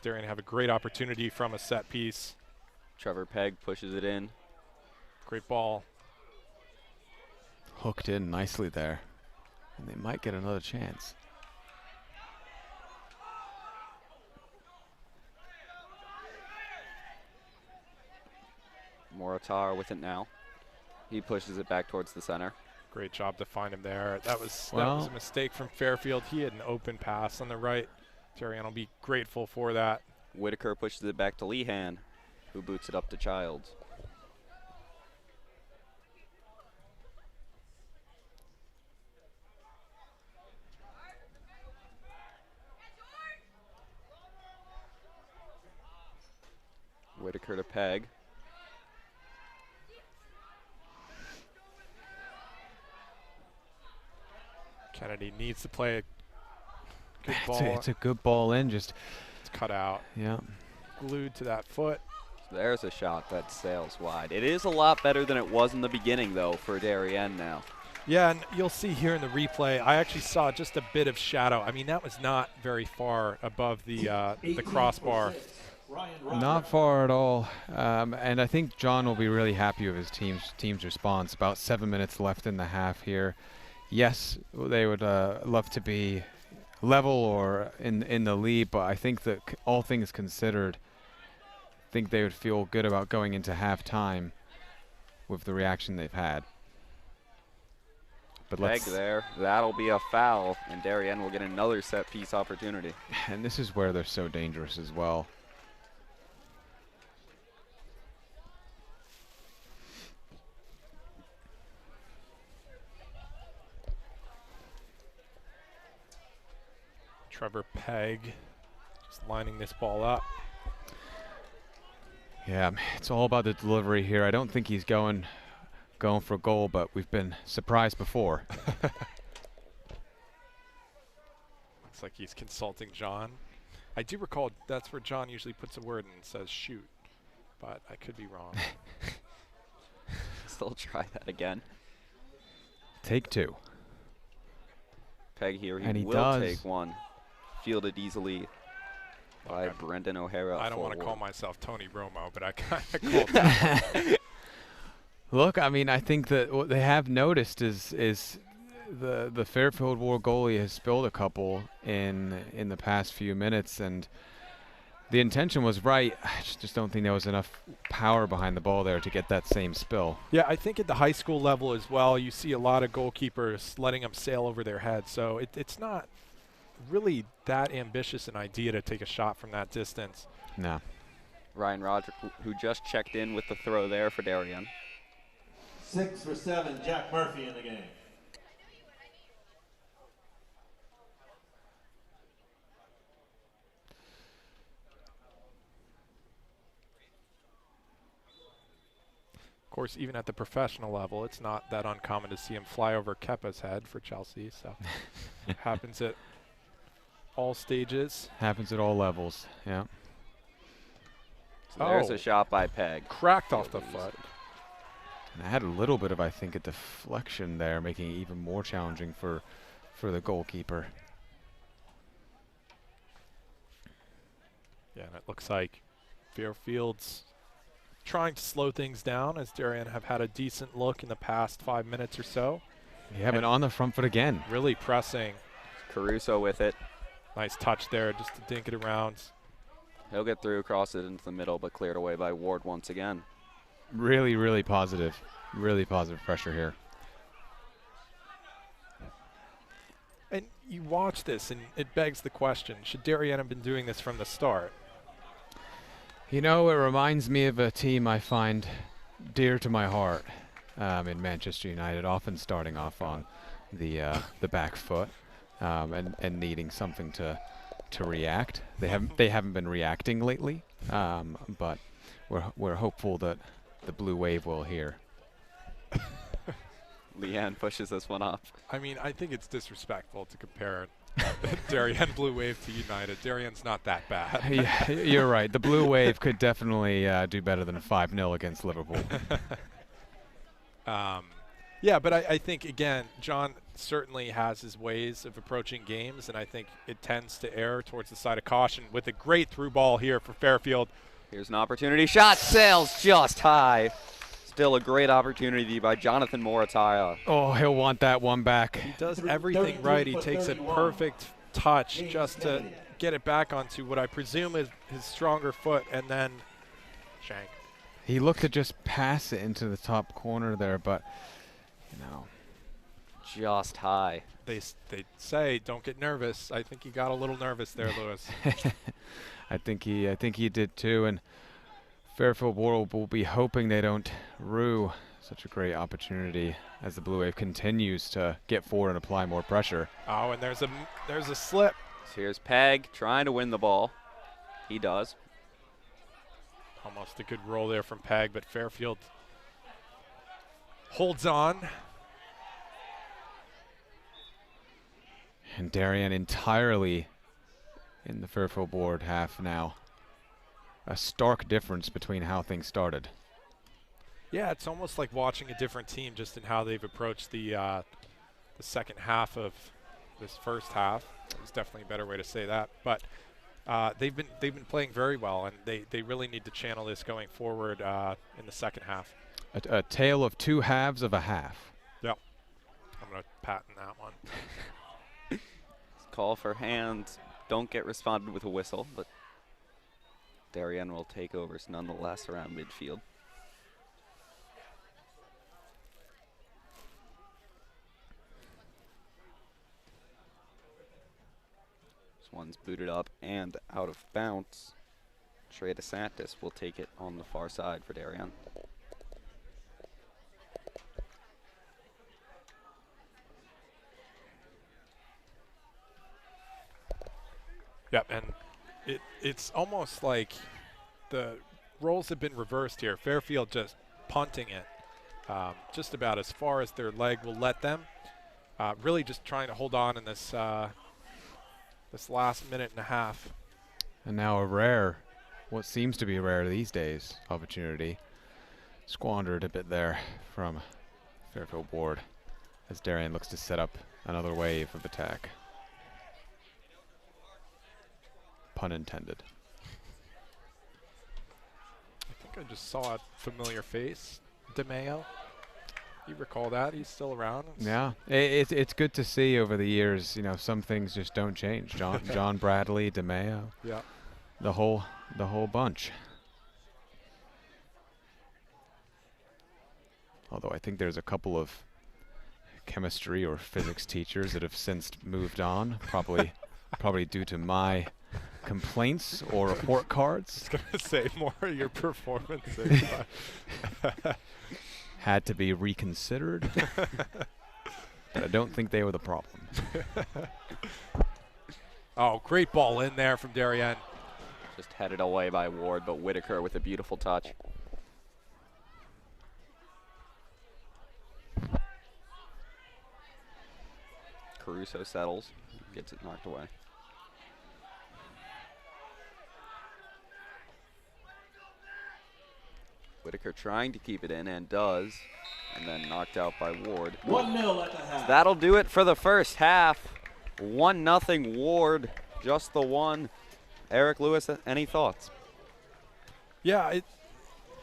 Darien have a great opportunity from a set piece. Trevor Pegg pushes it in. Great ball. Hooked in nicely there. And they might get another chance. Moritar with it now. He pushes it back towards the center. Great job to find him there. That was a mistake from Fairfield. He had an open pass on the right. Darien will be grateful for that. Whitaker pushes it back to Lehan, who boots it up to Childs. Whitaker to Pegg. Kennedy needs to play a good ball. It's a good ball in, just It's cut out. yeah. Glued to that foot. There's a shot that sails wide. It is a lot better than it was in the beginning, though, for Darien now. Yeah, and you'll see here in the replay, I actually saw just a bit of shadow. I mean, that was not very far above the crossbar. Not far at all. And I think John will be really happy with his team's response. About 7 minutes left in the half here. Yes, they would love to be level or in the lead, but I think that all things considered, I think they would feel good about going into halftime with the reaction they've had. But Pegg there. That'll be a foul, and Darien will get another set piece opportunity. And this is where they're so dangerous as well. Trevor Pegg just lining this ball up. Yeah, it's all about the delivery here. I don't think he's going for a goal, but we've been surprised before. Looks like he's consulting John. I do recall that's where John usually puts a word and says shoot, but I could be wrong. Still try that again. Take 2. Pegg here, And he will does. take one. Fielded easily by Okay. Brendan O'Hara. I don't want to forward. call myself Tony Romo, but I kind of called that. Look, I mean, I think that what they have noticed is the Fairfield Warde goalie has spilled a couple in the past few minutes, and the intention was right. I just don't think there was enough power behind the ball there to get that same spill. Yeah, I think at the high school level as well, you see a lot of goalkeepers letting them sail over their head. So it's not really that ambitious an idea to take a shot from that distance. No. Ryan Roderick, who just checked in with the throw there for Darien. 6 for 7, Jack Murphy in the game. Of course, even at the professional level, it's not that uncommon to see him fly over Kepa's head for Chelsea. So it happens at all stages. Happens at all levels, yeah. So there's a shot by Peg. Cracked off the foot. And I had a little bit of, I think, a deflection there, making it even more challenging for the goalkeeper. Yeah, and it looks like Fairfield's trying to slow things down, as Darien have had a decent look in the past 5 minutes or so. Yeah, but on the front foot again. Really pressing. Caruso with it. Nice touch there just to dink it around. He'll get through, cross it into the middle, but cleared away by Ward once again. Really, really positive. Really positive pressure here. And you watch this, and it begs the question, should Darien have been doing this from the start? You know, it reminds me of a team I find dear to my heart in Manchester United, often starting off on the back foot and needing something to react. They haven't been reacting lately, but we're hopeful that the Blue Wave will here. Leanne pushes this one off. I mean, I think it's disrespectful to compare Darien Blue Wave to United. Darien's not that bad. Yeah, you're right. The Blue Wave could definitely do better than a 5-0 against Liverpool. Yeah, but I think, again, John certainly has his ways of approaching games, and I think it tends to err towards the side of caution with a great through ball here for Fairfield. Here's an opportunity. Shot sails just high. Still a great opportunity by Jonathan Morataya. Oh, he'll want that one back. He does everything right. He takes a perfect touch just to get it back onto what I presume is his stronger foot, and then shank. He looked to just pass it into the top corner there, but, you know. Just high. They say don't get nervous. I think he got a little nervous there, Lewis. I think he did too, and Fairfield Warde will be hoping they don't rue such a great opportunity as the Blue Wave continues to get forward and apply more pressure. Oh, and there's a slip. So here's Peg trying to win the ball. He does. Almost a good roll there from Peg, but Fairfield holds on. And Darien entirely in the Fairfield Warde half now. A stark difference between how things started. Yeah, it's almost like watching a different team just in how they've approached the second half of this first half. There's definitely a better way to say that, but they've been playing very well, and they really need to channel this going forward in the second half. A tale of two halves of a half. Yep, I'm gonna patent that one. Call for hands. Don't get responded with a whistle, but Darien will take overs nonetheless around midfield. This one's booted up and out of bounds. Trey DeSantis will take it on the far side for Darien. Yep, and it's almost like the roles have been reversed here. Fairfield just punting it just about as far as their leg will let them. Really just trying to hold on in this this last minute and a half. And now a rare, what seems to be rare these days, opportunity. Squandered a bit there from Fairfield Warde as Darien looks to set up another wave of attack. Pun intended. I think I just saw a familiar face. DeMeo. You recall that? He's still around. Yeah, it's good to see over the years. You know, some things just don't change. John Bradley, DeMeo. Yeah. the whole bunch. Although I think there's a couple of chemistry or physics teachers that have since moved on, probably due to my complaints or report cards. I was going to say more of your performances. Had to be reconsidered. But I don't think they were the problem. Oh, great ball in there from Darien. Just headed away by Ward, but Whitaker with a beautiful touch. Caruso settles, gets it knocked away. Whitaker trying to keep it in, and does, and then knocked out by Ward. 1-0 at the half. So that'll do it for the first half. 1-0 Ward, just the one. Eric Lewis, any thoughts? Yeah,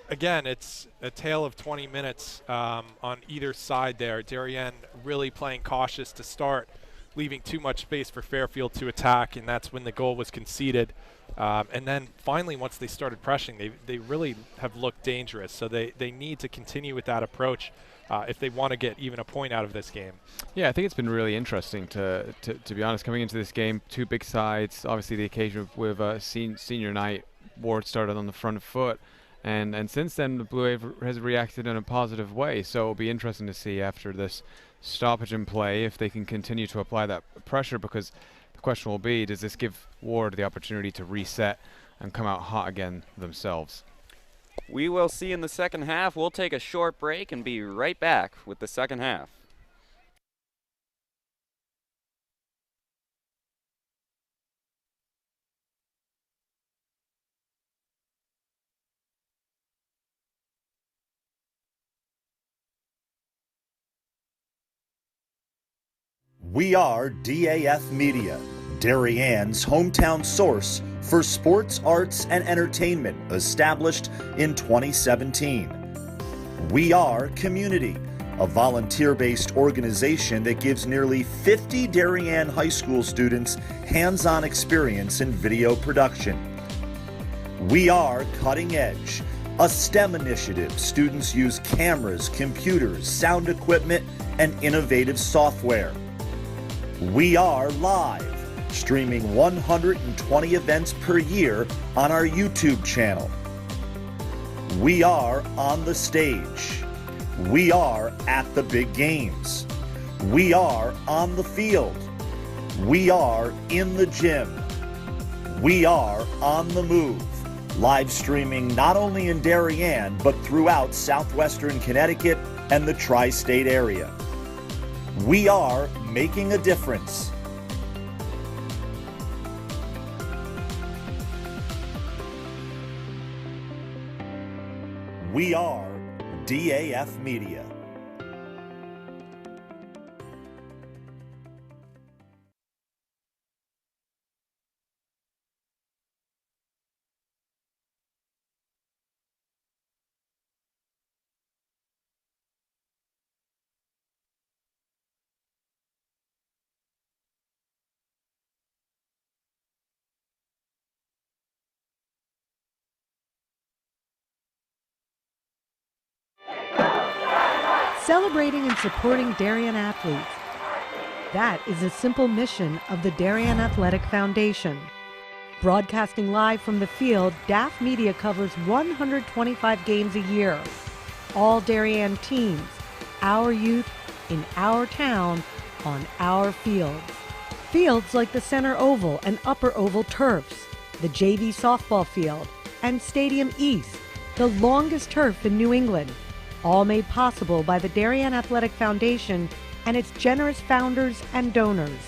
again, it's a tale of 20 minutes on either side there. Darien really playing cautious to start, leaving too much space for Fairfield to attack, and that's when the goal was conceded. And then finally, once they started pressing, they really have looked dangerous. So they need to continue with that approach if they want to get even a point out of this game. Yeah, I think it's been really interesting to be honest, coming into this game. Two big sides. Obviously, the occasion with senior night, Ward started on the front foot. And since then, the Blue Wave has reacted in a positive way. So it'll be interesting to see after this stoppage in play if they can continue to apply that pressure, because the question will be, does this give Ward the opportunity to reset and come out hot again themselves? We will see in the second half. We'll take a short break and be right back with the second half. We are DAF Media, Darien's hometown source for sports, arts, and entertainment, established in 2017. We Are Community, a volunteer-based organization that gives nearly 50 Darien High School students hands-on experience in video production. We Are Cutting Edge, a STEM initiative. Students use cameras, computers, sound equipment, and innovative software. We Are Live, streaming 120 events per year on our YouTube channel. We Are On the Stage. We Are At the Big Games. We Are On the Field. We Are In the Gym. We Are On the Move, live streaming not only in Darien, but throughout southwestern Connecticut and the tri-state area. We are making a difference. We are DAF Media. Celebrating and supporting Darien athletes. That is a simple mission of the Darien Athletic Foundation. Broadcasting live from the field, DAF Media covers 125 games a year. All Darien teams, our youth, in our town, on our fields. Fields like the Center Oval and Upper Oval turfs, the JV softball field, and Stadium East, the longest turf in New England. All made possible by the Darien Athletic Foundation and its generous founders and donors.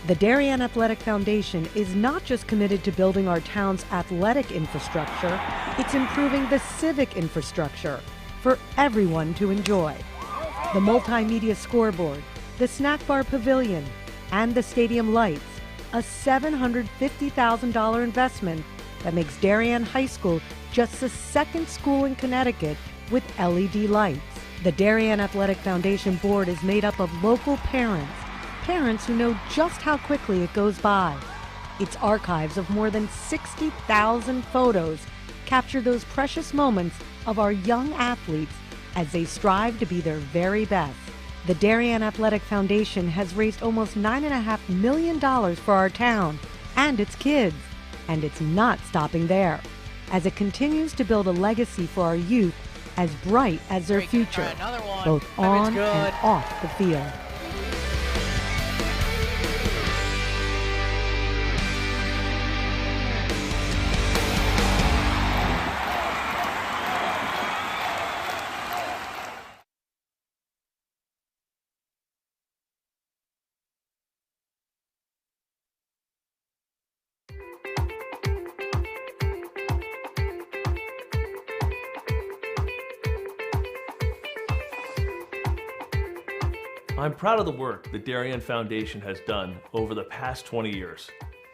The Darien Athletic Foundation is not just committed to building our town's athletic infrastructure, it's improving the civic infrastructure for everyone to enjoy. The multimedia scoreboard, the snack bar pavilion, and the stadium lights, a $750,000 investment that makes Darien High School just the second school in Connecticut with LED lights. The Darien Athletic Foundation board is made up of local parents, parents who know just how quickly it goes by. Its archives of more than 60,000 photos capture those precious moments of our young athletes as they strive to be their very best. The Darien Athletic Foundation has raised almost $9.5 million for our town and its kids, and it's not stopping there, as it continues to build a legacy for our youth as bright as their future, both on and off the field. I'm proud of the work the Darien Foundation has done over the past 20 years.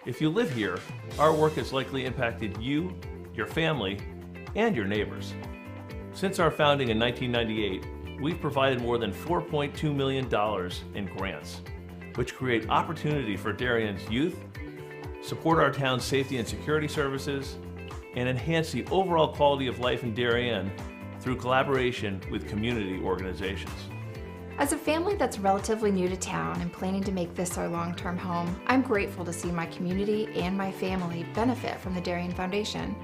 If you live here, our work has likely impacted you, your family, and your neighbors. Since our founding in 1998, we've provided more than $4.2 million in grants, which create opportunity for Darien's youth, support our town's safety and security services, and enhance the overall quality of life in Darien through collaboration with community organizations. As a family that's relatively new to town and planning to make this our long-term home, I'm grateful to see my community and my family benefit from the Darien Foundation.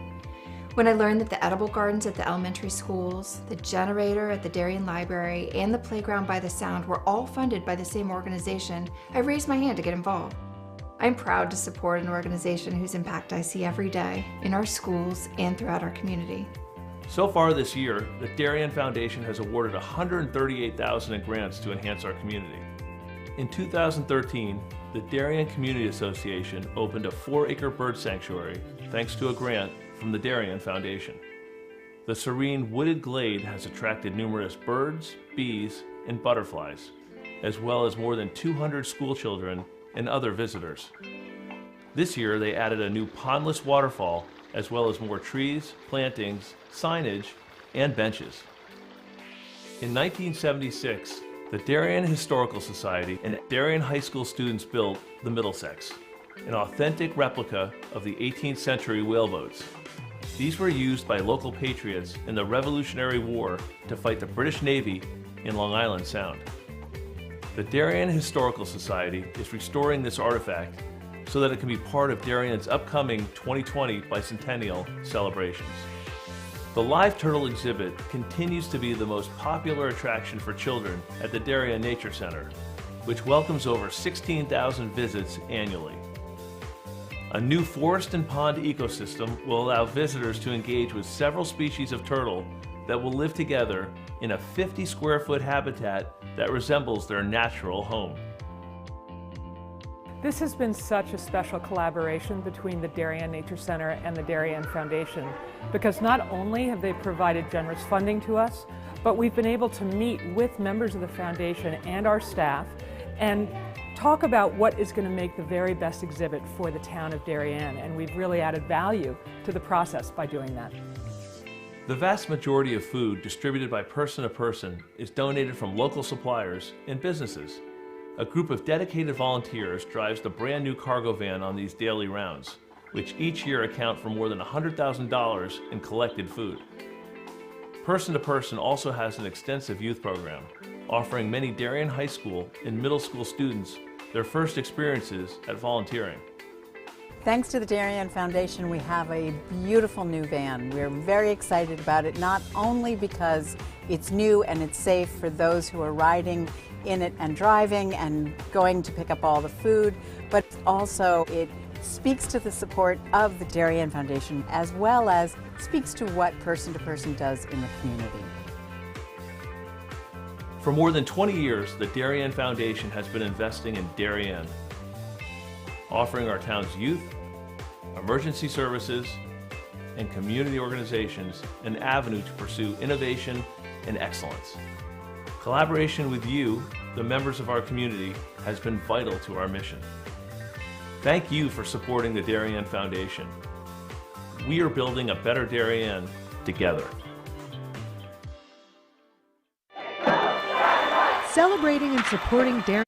When I learned that the edible gardens at the elementary schools, the generator at the Darien Library, and the playground by the Sound were all funded by the same organization, I raised my hand to get involved. I'm proud to support an organization whose impact I see every day in our schools and throughout our community. So far this year, the Darien Foundation has awarded $138,000 in grants to enhance our community. In 2013, the Darien Community Association opened a 4-acre bird sanctuary thanks to a grant from the Darien Foundation. The serene wooded glade has attracted numerous birds, bees, and butterflies, as well as more than 200 school children and other visitors. This year, they added a new pondless waterfall, as well as more trees, plantings, signage, and benches. In 1976, the Darien Historical Society and Darien High School students built the Middlesex, an authentic replica of the 18th century whaleboats. These were used by local patriots in the Revolutionary War to fight the British Navy in Long Island Sound. The Darien Historical Society is restoring this artifact so that it can be part of Darien's upcoming 2020 bicentennial celebrations. The live turtle exhibit continues to be the most popular attraction for children at the Darien Nature Center, which welcomes over 16,000 visits annually. A new forest and pond ecosystem will allow visitors to engage with several species of turtle that will live together in a 50-square-foot habitat that resembles their natural home. This has been such a special collaboration between the Darien Nature Center and the Darien Foundation, because not only have they provided generous funding to us, but we've been able to meet with members of the foundation and our staff and talk about what is going to make the very best exhibit for the town of Darien, and we've really added value to the process by doing that. The vast majority of food distributed by Person to Person is donated from local suppliers and businesses. A group of dedicated volunteers drives the brand new cargo van on these daily rounds, which each year account for more than $100,000 in collected food. Person to Person also has an extensive youth program, offering many Darien High School and middle school students their first experiences at volunteering. Thanks to the Darien Foundation, we have a beautiful new van. We're very excited about it, not only because it's new and it's safe for those who are riding in it and driving and going to pick up all the food, but also it speaks to the support of the Darien Foundation, as well as speaks to what Person to Person does in the community. For more than 20 years, the Darien Foundation has been investing in Darien, offering our town's youth, emergency services, and community organizations an avenue to pursue innovation and excellence. Collaboration with you, the members of our community, has been vital to our mission. Thank you for supporting the Darien Foundation. We are building a better Darien together. Celebrating and supporting Darien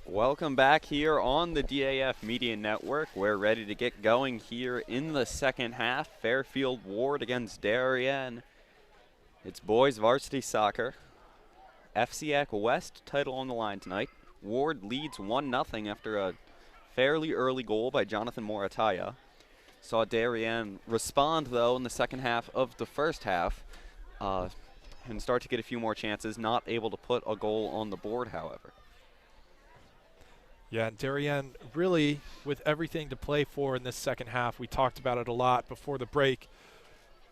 Welcome back here on the DAF Media Network. We're ready to get going here in the second half. Fairfield Warde against Darien. It's boys varsity soccer. FCAC West title on the line tonight. Warde leads 1-0 after a fairly early goal by Jonathan Morataya. Saw Darien respond, though, in the second half of the first half and start to get a few more chances. Not able to put a goal on the board, however. Yeah, and Darien really with everything to play for in this second half. We talked about it a lot before the break.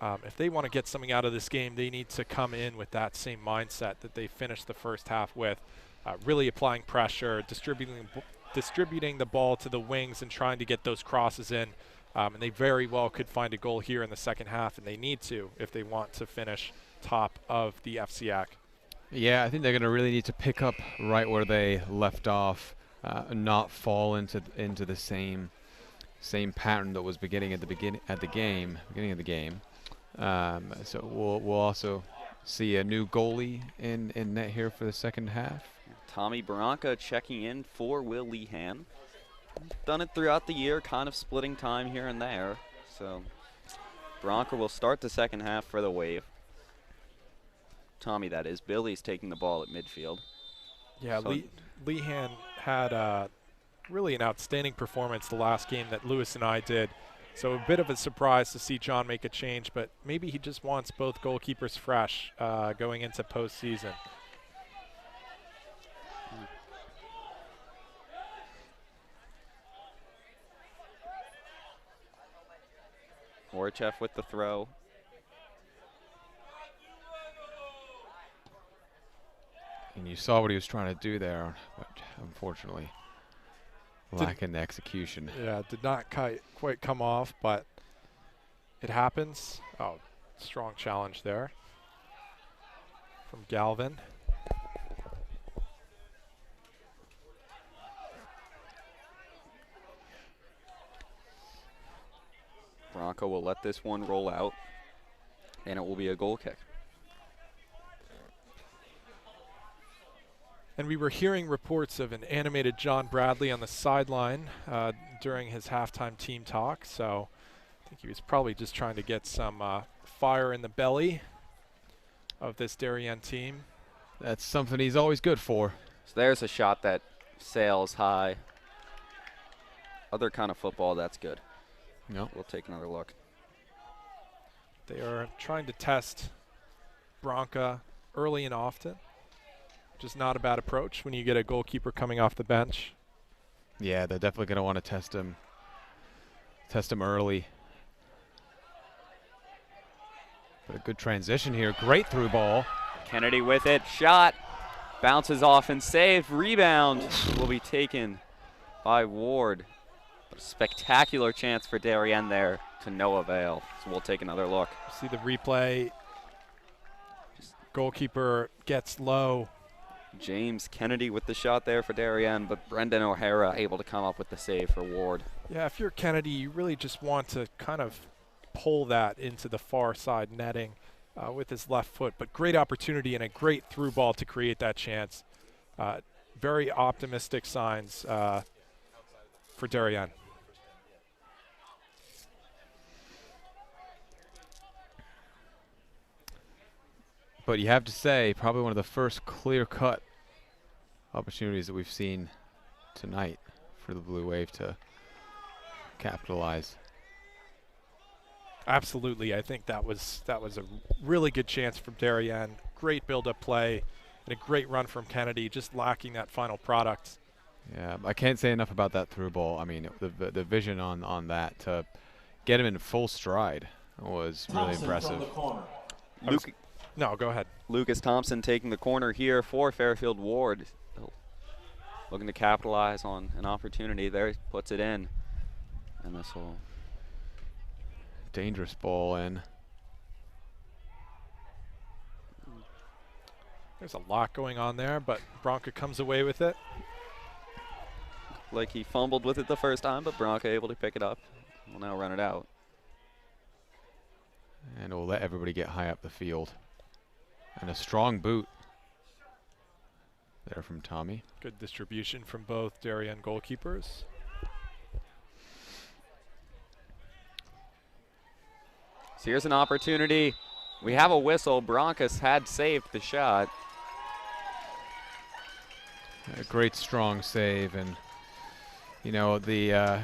If they want to get something out of this game, they need to come in with that same mindset that they finished the first half with, really applying pressure, distributing the ball to the wings and trying to get those crosses in. And they very well could find a goal here in the second half, and they need to if they want to finish top of the FCAC. Yeah, I think they're going to really need to pick up right where they left off. Not fall into the same pattern that was beginning at the beginning of the game. So we'll also see a new goalie in net here for the second half. Tommy Branca checking in for Will Lehan. Done it throughout the year, kind of splitting time here and there. So Branca will start the second half for the Wave. Tommy, that is. Billy's taking the ball at midfield. Yeah, So Lehan had really an outstanding performance the last game that Lewis and I did. So a bit of a surprise to see John make a change, but maybe he just wants both goalkeepers fresh going into postseason. Horchev with the throw. And you saw what he was trying to do there, but unfortunately lacking the execution. Yeah, did not quite come off, but it happens. Oh, strong challenge there from Galvin. Bronco will let this one roll out, and it will be a goal kick. And we were hearing reports of an animated John Bradley on the sideline during his halftime team talk. So I think he was probably just trying to get some fire in the belly of this Darien team. That's something he's always good for. So there's a shot that sails high. Other kind of football, that's good. Yep. We'll take another look. They are trying to test Branca early and often. Just not a bad approach when you get a goalkeeper coming off the bench. Yeah, they're definitely going to want to test him early. But a good transition here. Great through ball. Kennedy with it. Shot. Bounces off and saved. Rebound will be taken by Warde. But a spectacular chance for Darien there to no avail. So we'll take another look. See the replay. Goalkeeper gets low. James Kennedy with the shot there for Darien, but Brendan O'Hara able to come up with the save for Warde. Yeah, if you're Kennedy, you really just want to kind of pull that into the far side netting with his left foot. But great opportunity and a great through ball to create that chance. Very optimistic signs for Darien. But you have to say, probably one of the first clear-cut opportunities that we've seen tonight for the Blue Wave to capitalize. Absolutely. I think that was a really good chance from Darien. Great build-up play and a great run from Kennedy, just lacking that final product. Yeah, I can't say enough about that through ball. I mean, the vision on that to get him in full stride was really impressive. No, go ahead. Lucas Thompson taking the corner here for Fairfield Warde. Looking to capitalize on an opportunity there. He puts it in. And this will... Dangerous ball in. There's a lot going on there, but Branca comes away with it. Like he fumbled with it the first time, but Branca able to pick it up. We'll now run it out. And we'll let everybody get high up the field. And a strong boot. there from Tommy. Good distribution from both Darien goalkeepers. So here's an opportunity. We have a whistle. Broncos had saved the shot. A great strong save, and you know the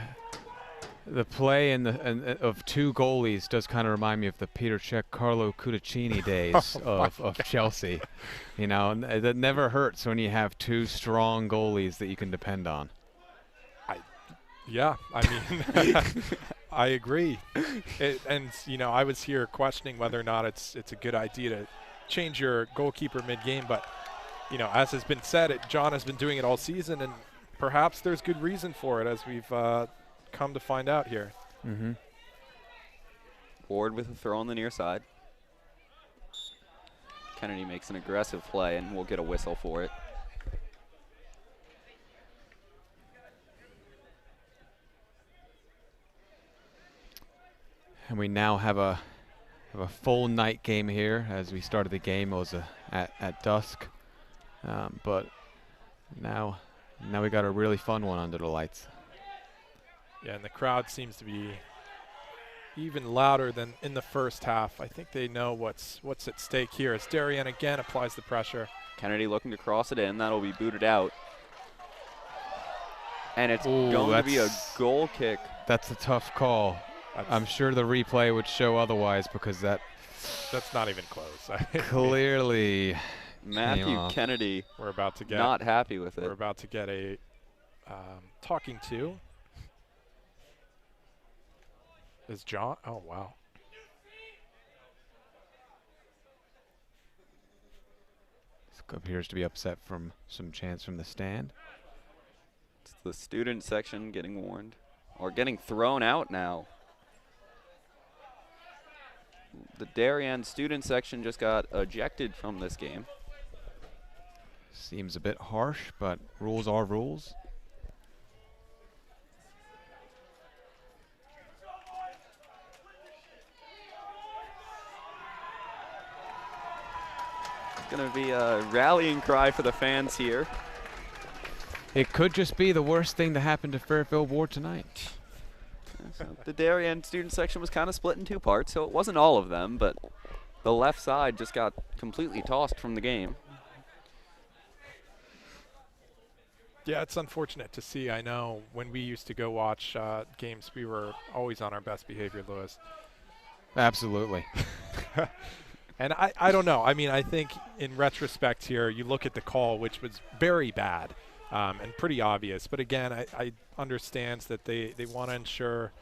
play of two goalies does kind of remind me of the Peter Cech, Carlo Cudicini days of Chelsea. You know, and that never hurts when you have two strong goalies that you can depend on. Yeah, I mean, I agree. And you know, I was here questioning whether or not it's a good idea to change your goalkeeper mid-game, but you know, as has been said, John has been doing it all season, and perhaps there's good reason for it, as we've come to find out here. Mm-hmm. Ward with a throw on the near side. Kennedy makes an aggressive play, and we'll get a whistle for it. And we now have a full night game here. As we started the game, it was at dusk. But now we got a really fun one under the lights. Yeah, and the crowd seems to be even louder than in the first half. I think they know what's at stake here as Darien again applies the pressure. Kennedy looking to cross it in. That'll be booted out. And it's Ooh, going to be a goal kick. That's a tough call. I'm sure the replay would show otherwise, because that's not even close. Clearly Matthew Kennedy, we're about to get not happy with it. We're about to get a talking to. Is John? Oh, wow. This appears to be upset from some chants from the stand. It's the student section getting warned, or getting thrown out now. The Darien student section just got ejected from this game. Seems a bit harsh, but rules are rules. It's going to be a rallying cry for the fans here. It could just be the worst thing to happen to Fairfield Warde tonight. So the Darien student section was kind of split in two parts, so it wasn't all of them, but the left side just got completely tossed from the game. Yeah, it's unfortunate to see. I know when we used to go watch games, we were always on our best behavior, Lewis. Absolutely. And I don't know. I mean, I think in retrospect here, you look at the call, which was very bad and pretty obvious. But again, I understand that they want to ensure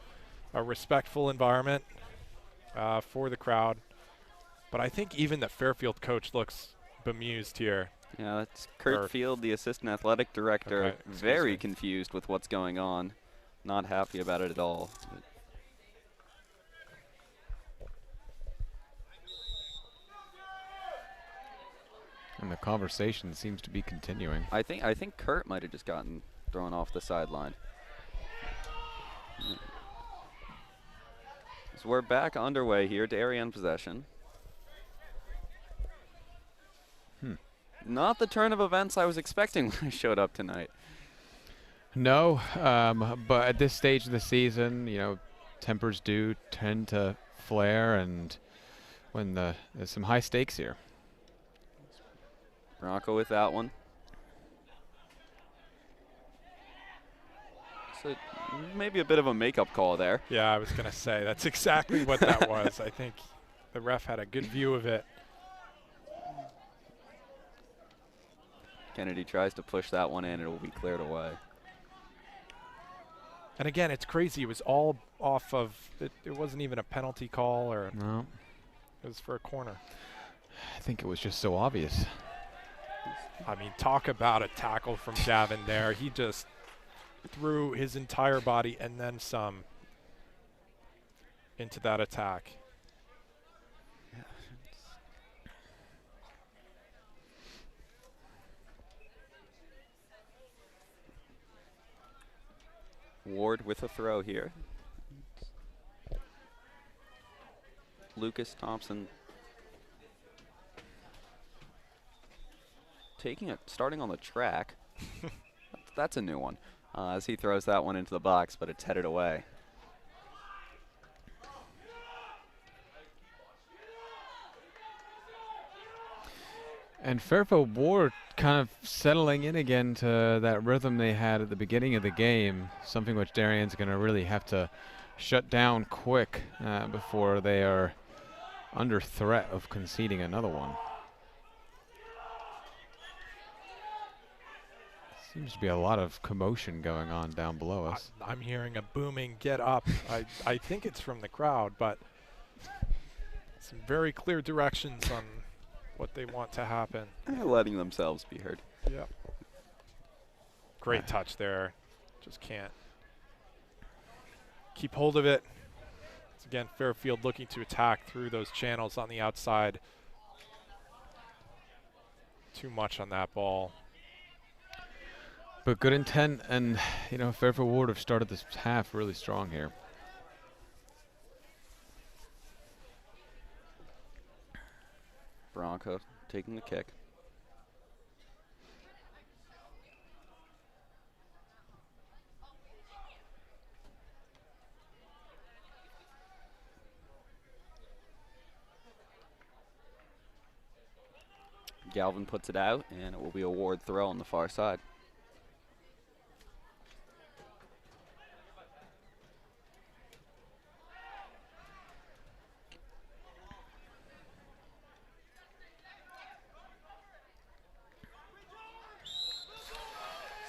a respectful environment for the crowd. But I think even the Fairfield coach looks bemused here. Yeah, that's Kurt Field, the assistant athletic director, Okay, very confused with what's going on. Not happy about it at all. And the conversation seems to be continuing. I think Kurt might have just gotten thrown off the sideline. So we're back underway here. Darien possession. Not the turn of events I was expecting when I showed up tonight. No, but at this stage of the season, you know, tempers do tend to flare, and when there's some high stakes here. Bronco with that one. So maybe a bit of a makeup call there. Yeah, I was going to say, that's exactly what that was. I think the ref had a good view of it. Kennedy tries to push that one in. It will be cleared away. And again, it's crazy. It was all off of, it wasn't even a penalty call, or no. It was for a corner. I think it was just so obvious. I mean, talk about a tackle from Gavin there. He just threw his entire body and then some into that attack. Ward with a throw here. Lucas Thompson. starting on the track. That's a new one. As he throws that one into the box, but it's headed away. And Fairfield Warde kind of settling in again to that rhythm they had at the beginning of the game, something which Darien's going to really have to shut down quick before they are under threat of conceding another one. Seems to be a lot of commotion going on down below us. I'm hearing a booming "get up." I think it's from the crowd, but some very clear directions on what they want to happen. Letting themselves be heard. Yep. Great touch there. Just can't keep hold of it. It's again Fairfield looking to attack through those channels on the outside. Too much on that ball. But good intent, and you know, Fairfield Warde have started this half really strong here. Bronco taking the kick. Galvin puts it out, and it will be a Warde throw on the far side.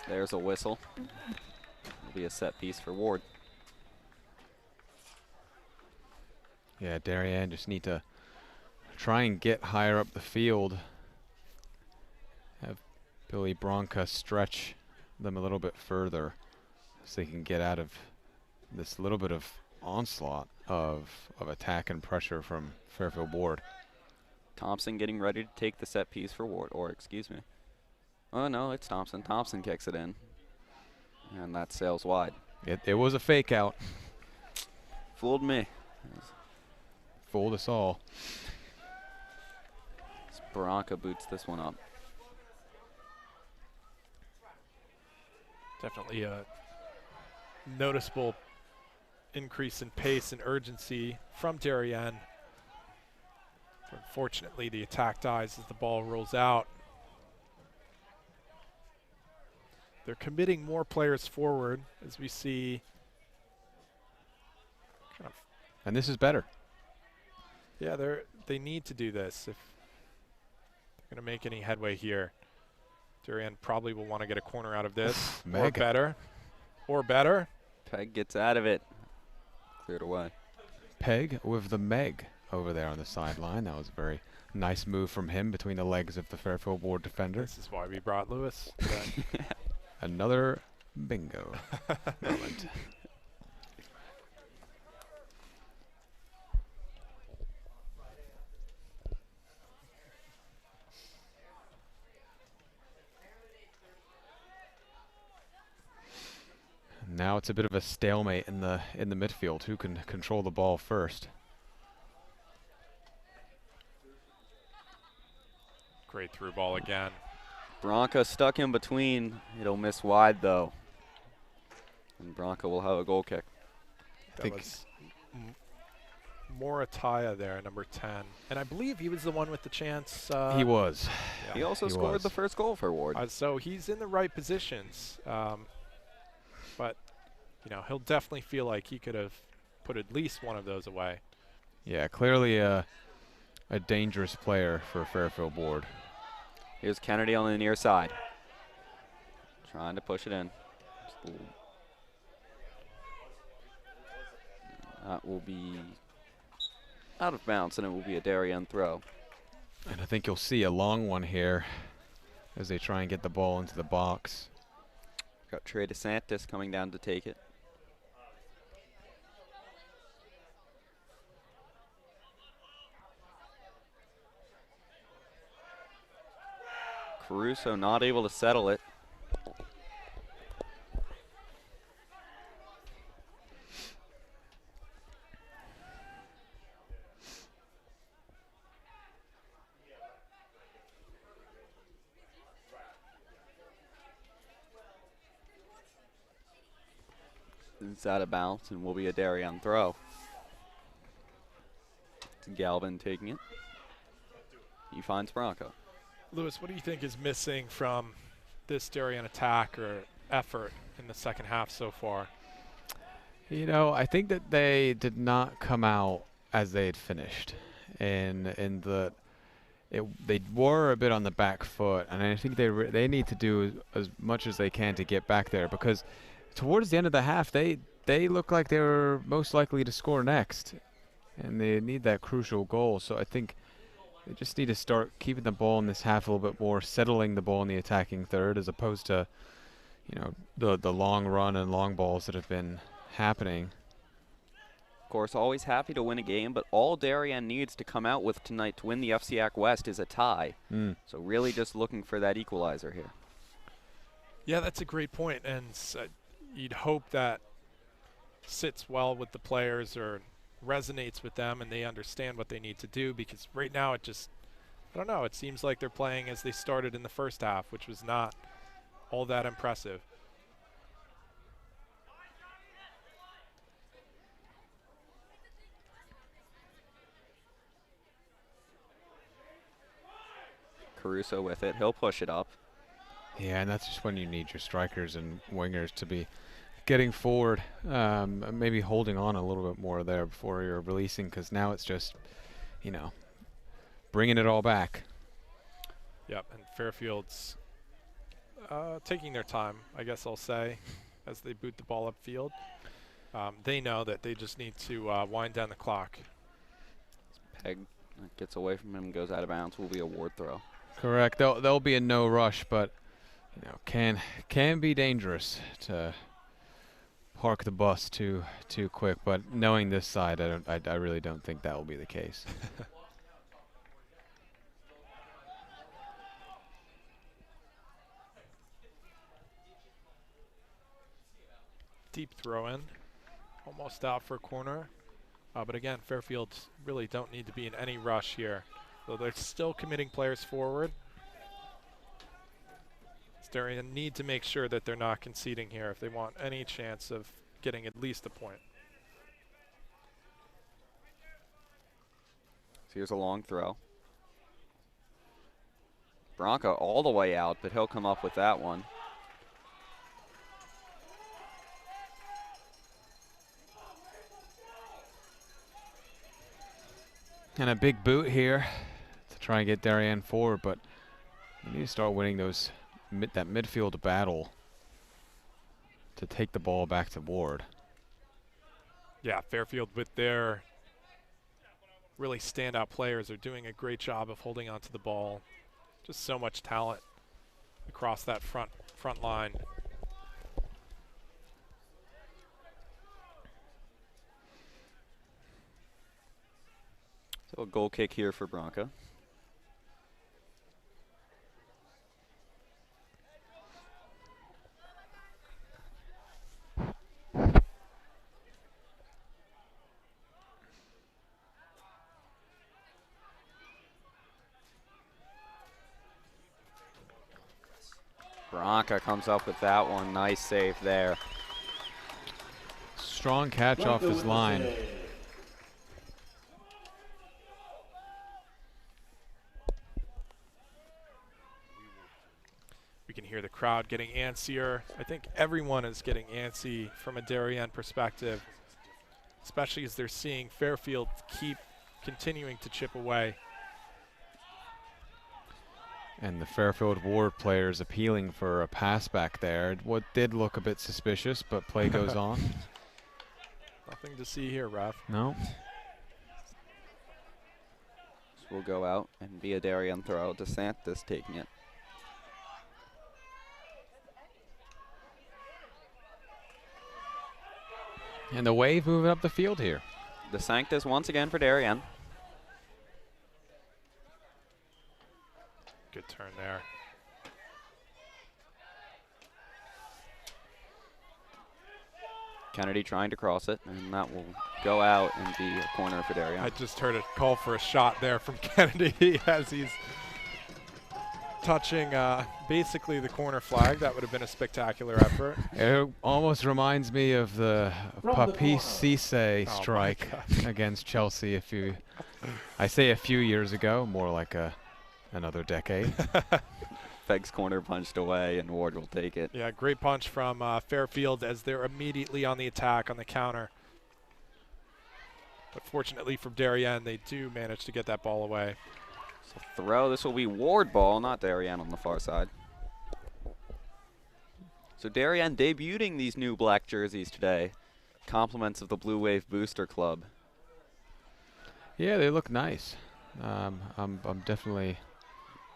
There's a whistle. It'll be a set piece for Warde. Yeah, Darien just need to try and get higher up the field. Have Billy Bronca stretch them a little bit further so they can get out of this little bit of onslaught of attack and pressure from Fairfield Warde. Thompson getting ready to take the set piece for Warde, or excuse me. Oh no, it's Thompson. Thompson kicks it in. And that sails wide. It was a fake out. Fooled me. Fooled us all. Bronca boots this one up. Definitely a noticeable increase in pace and urgency from Darien. Unfortunately, the attack dies as the ball rolls out. They're committing more players forward as we see. And this is better. Yeah, they need to do this if they're going to make any headway here. Darien probably will want to get a corner out of this. Or better. Or better. Peg gets out of it. Cleared away. Peg with the Meg over there on the sideline. That was a very nice move from him between the legs of the Fairfield Warde defender. This is why we brought Lewis. Another bingo moment. Now it's a bit of a stalemate in the midfield. Who can control the ball first? Great through ball again. Bronca stuck in between. It'll miss wide though. And Bronca will have a goal kick. That was Morataya there, number 10. And I believe he was the one with the chance. He was. Yeah. He also scored the first goal for Warde. So he's in the right positions. But, you know, he'll definitely feel like he could have put at least one of those away. Yeah, clearly a dangerous player for Fairfield Warde. Here's Kennedy on the near side. Trying to push it in. That will be out of bounds, and it will be a Darien throw. And I think you'll see a long one here as they try and get the ball into the box. Got Trey DeSantis coming down to take it. Caruso not able to settle it. It's out of bounds and will be a Darien throw. It's Galvin taking it. He finds Bronco. Lewis, what do you think is missing from this Darien attack or effort in the second half so far? You know, I think that they did not come out as they had finished, and they were a bit on the back foot, and I think they need to do as much as they can to get back there, because towards the end of the half they look like they were most likely to score next, and they need that crucial goal. So I think they just need to start keeping the ball in this half a little bit more, settling the ball in the attacking third, as opposed to, you know, the long run and long balls that have been happening. Of course, always happy to win a game, but all Darien needs to come out with tonight to win the FCAC West is a tie. So really just looking for that equalizer here. Yeah, that's a great point, and you'd hope that sits well with the players or resonates with them and they understand what they need to do, because right now it just, I don't know, it seems like they're playing as they started in the first half, which was not all that impressive. Caruso with it. He'll push it up. Yeah, and that's just when you need your strikers and wingers to be getting forward, maybe holding on a little bit more there before you're releasing, because now it's just, you know, bringing it all back. Yep, and Fairfield's taking their time, I guess I'll say, as they boot the ball upfield. They know that they just need to wind down the clock. Peg gets away from him, goes out of bounds. Will be a Ward throw. Correct. There'll be a no rush, but you know, can be dangerous to park the bus too quick. But knowing this side, I really don't think that will be the case. Deep throw in, almost out for a corner. But again, Fairfield really don't need to be in any rush here. So they're still committing players forward. Darien need to make sure that they're not conceding here if they want any chance of getting at least a point. So here's a long throw. Bronco all the way out, but he'll come up with that one. And a big boot here to try and get Darien forward, but we need to start winning those that midfield battle to take the ball back to Ward. Yeah, Fairfield with their really standout players are doing a great job of holding onto the ball. Just so much talent across that front line. So a goal kick here for Bronco. Bronco comes up with that one. Nice save there. Strong catch off his line. We can hear the crowd getting antsier. I think everyone is getting antsy from a Darien perspective, especially as they're seeing Fairfield keep continuing to chip away. And the Fairfield Warde players appealing for a pass back there. What did look a bit suspicious, but play goes on. Nothing to see here, ref. No. So we'll go out and be a Darien throw. DeSantis taking it. And the wave moving up the field here. DeSantis once again for Darien. Good turn there. Kennedy trying to cross it, and that will go out and be a corner for Darien. I just heard a call for a shot there from Kennedy as he's touching basically the corner flag. That would have been a spectacular effort. It almost reminds me of the Papi Cisse strike against Chelsea I say a few years ago, more like another decade. Fegg's corner punched away, and Ward will take it. Yeah, great punch from Fairfield as they're immediately on the attack, on the counter. But fortunately for Darien, they do manage to get that ball away. So throw, this will be Ward ball, not Darien on the far side. So Darien debuting these new black jerseys today. Compliments of the Blue Wave Booster Club. Yeah, they look nice. I'm definitely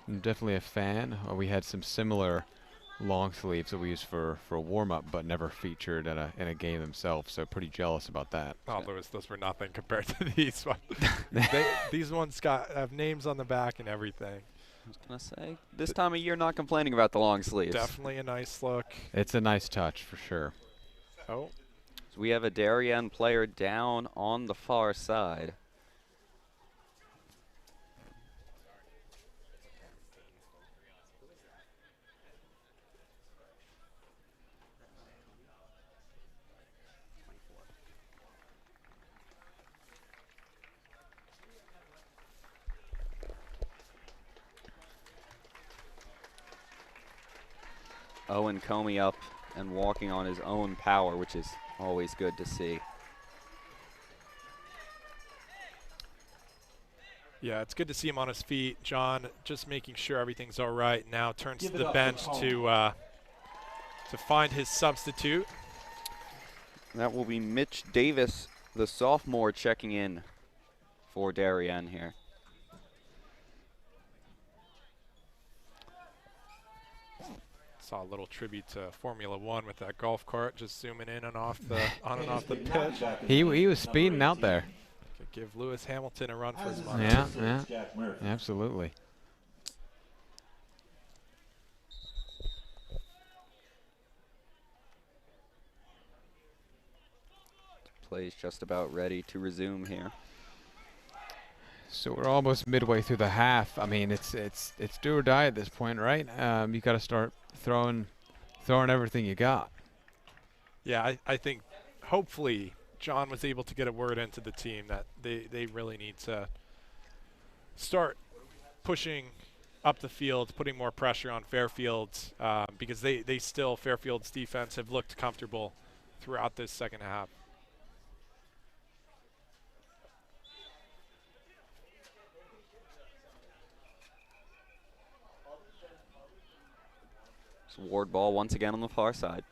a fan. We had some similar long sleeves that we used for a warm-up, but never featured in a game themselves. So pretty jealous about that. Oh, those were nothing compared to these ones. These ones have names on the back and everything. I was gonna say, this time of year, not complaining about the long sleeves. Definitely a nice look. It's a nice touch for sure. Oh. So we have a Darien player down on the far side. Owen Comey up and walking on his own power, which is always good to see. Yeah, it's good to see him on his feet. John just making sure everything's all right. Now turns to the bench to find his substitute. That will be Mitch Davis, the sophomore, checking in for Darien here. Saw a little tribute to Formula One with that golf cart just zooming in and off the on and off the pitch. He was speeding out there. Could give Lewis Hamilton a run for his money. Yeah, absolutely. Play's just about ready to resume here. So we're almost midway through the half. I mean, it's do or die at this point, right? You got to start throwing everything you got. Yeah, I think hopefully John was able to get a word into the team that they really need to start pushing up the field, putting more pressure on Fairfield, because they still, Fairfield's defense, have looked comfortable throughout this second half. Ward ball once again on the far side.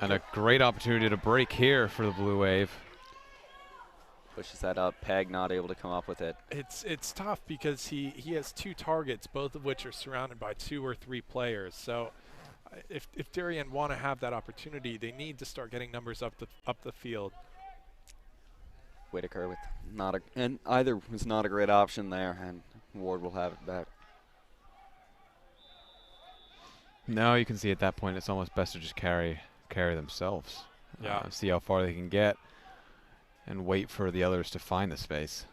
And a great opportunity to break here for the Blue Wave. Pushes that up. Peg not able to come up with it. It's tough because he has two targets, both of which are surrounded by 2 or 3 players. So if Darien want to have that opportunity, they need to start getting numbers up the field. Whitaker with and either was not a great option there, and Ward will have it back. No, you can see at that point it's almost best to just carry themselves. Yeah. See how far they can get and wait for the others to find the space.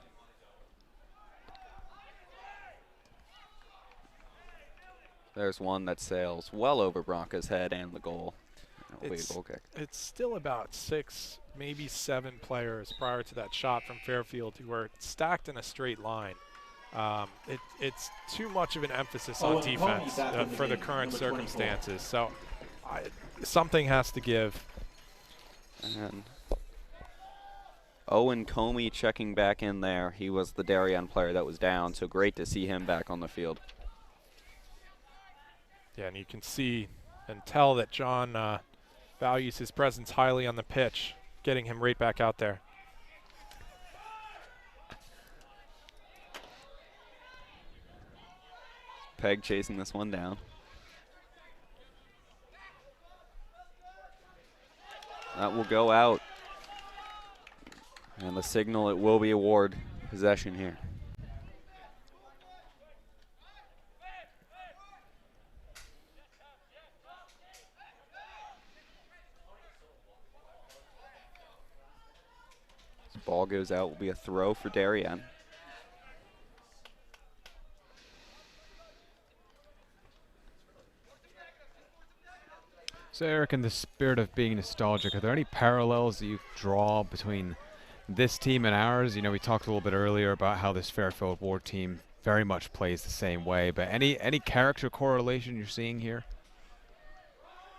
There's one that sails well over Bronca's head and the goal. Goal kick. It's still about 6, maybe 7 players prior to that shot from Fairfield who were stacked in a straight line. It's too much of an emphasis on defense for the current circumstances. So something has to give. And Owen Comey checking back in there. He was the Darien player that was down, so great to see him back on the field. Yeah, and you can see and tell that John values his presence highly on the pitch, getting him right back out there. Peg chasing this one down. That will go out. And the signal, it will be a Ward possession here. Ball goes out. Will be a throw for Darien. So Eric, in the spirit of being nostalgic, are there any parallels that you draw between this team and ours? You know, we talked a little bit earlier about how this Fairfield Warde team very much plays the same way, but any character correlation you're seeing here?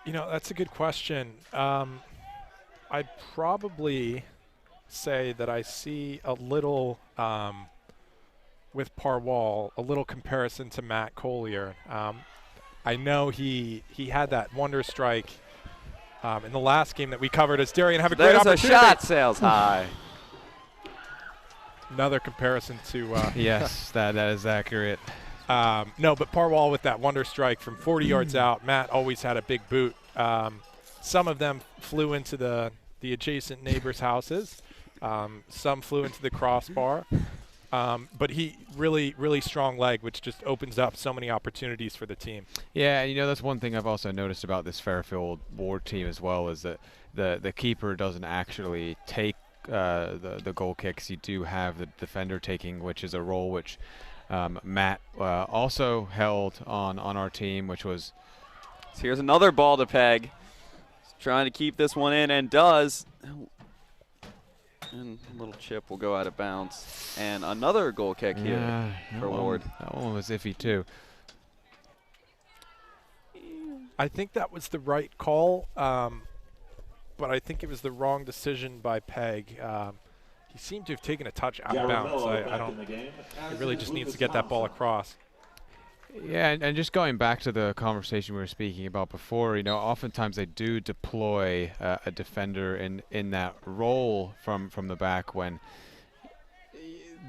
You know, that's a good question. I'd probably say that I see a little, with Parwall, a little comparison to Matt Collier. I know he had that wonder strike in the last game that we covered as Darien have a great opportunity. There's a shot, sails high. Another comparison to yes, that is accurate. No, but Parwall with that wonder strike from 40 yards out. Matt always had a big boot. Some of them flew into the adjacent neighbors' houses. Some flew into the crossbar. But he really strong leg, which just opens up so many opportunities for the team. Yeah, and you know, that's one thing I've also noticed about this Fairfield Warde team as well, is that the keeper doesn't actually take the goal kicks. You do have the defender taking, which is a role which Matt also held on our team, which was. So here's another ball to Peg. He's trying to keep this one in, and does. And a little chip will go out of bounds. And another goal kick here for Warde. That one was iffy too. I think that was the right call, but I think it was the wrong decision by Peg. He seemed to have taken a touch out of bounds. I don't. He really just needs to get that ball across. Yeah, and just going back to the conversation we were speaking about before, you know, oftentimes they do deploy a defender in that role from the back when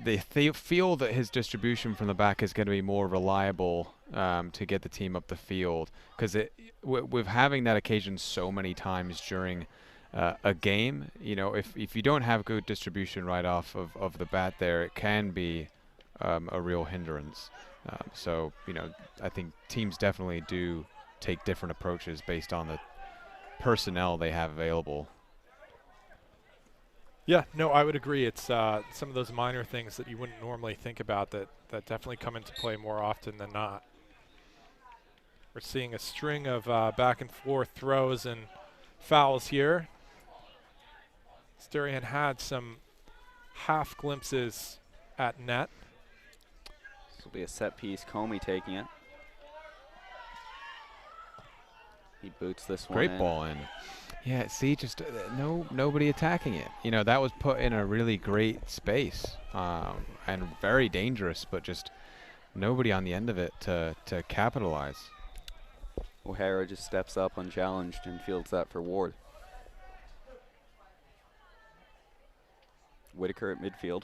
they feel that his distribution from the back is going to be more reliable to get the team up the field. Because with having that occasion so many times during a game, you know, if you don't have good distribution right off of the bat there, it can be a real hindrance. So, you know, I think teams definitely do take different approaches based on the personnel they have available. Yeah, no, I would agree. It's some of those minor things that you wouldn't normally think about that definitely come into play more often than not. We're seeing a string of back and forth throws and fouls here. Darien had some half glimpses at net. This will be a set piece. Comey taking it. He boots this one in. Great ball in. Yeah, see, just nobody attacking it. You know, that was put in a really great space and very dangerous, but just nobody on the end of it to capitalize. O'Hara just steps up unchallenged and fields that for Warde. Whitaker at midfield.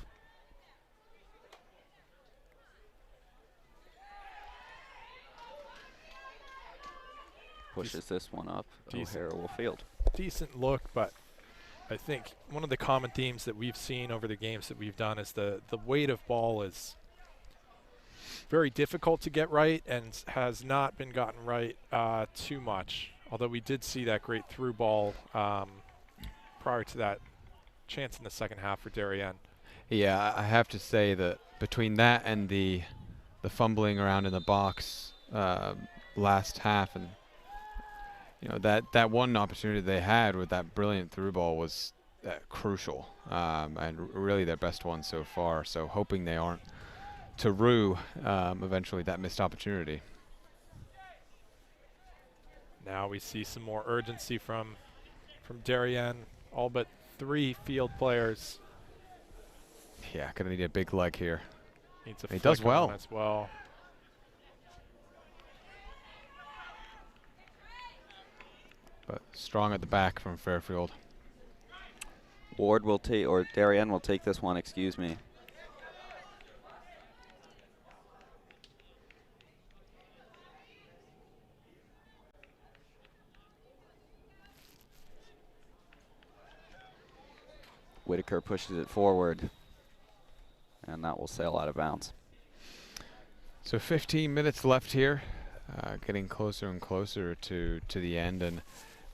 Pushes this one up. O'Hara will field. Decent look, but I think one of the common themes that we've seen over the games that we've done is the weight of ball is very difficult to get right and has not been gotten right too much. Although we did see that great through ball prior to that chance in the second half for Darien. Yeah, I have to say that between that and the fumbling around in the box last half, and you know, that one opportunity they had with that brilliant through ball was crucial, and really their best one so far. So hoping they aren't to rue eventually that missed opportunity. Now we see some more urgency from Darien. All but 3 field players. Yeah, gonna need a big leg here. Needs a he does well as well. But strong at the back from Fairfield. Warde will take, or Darien will take this one, excuse me. Whitaker pushes it forward, and that will sail out of bounds. So 15 minutes left here, getting closer and closer to the end, and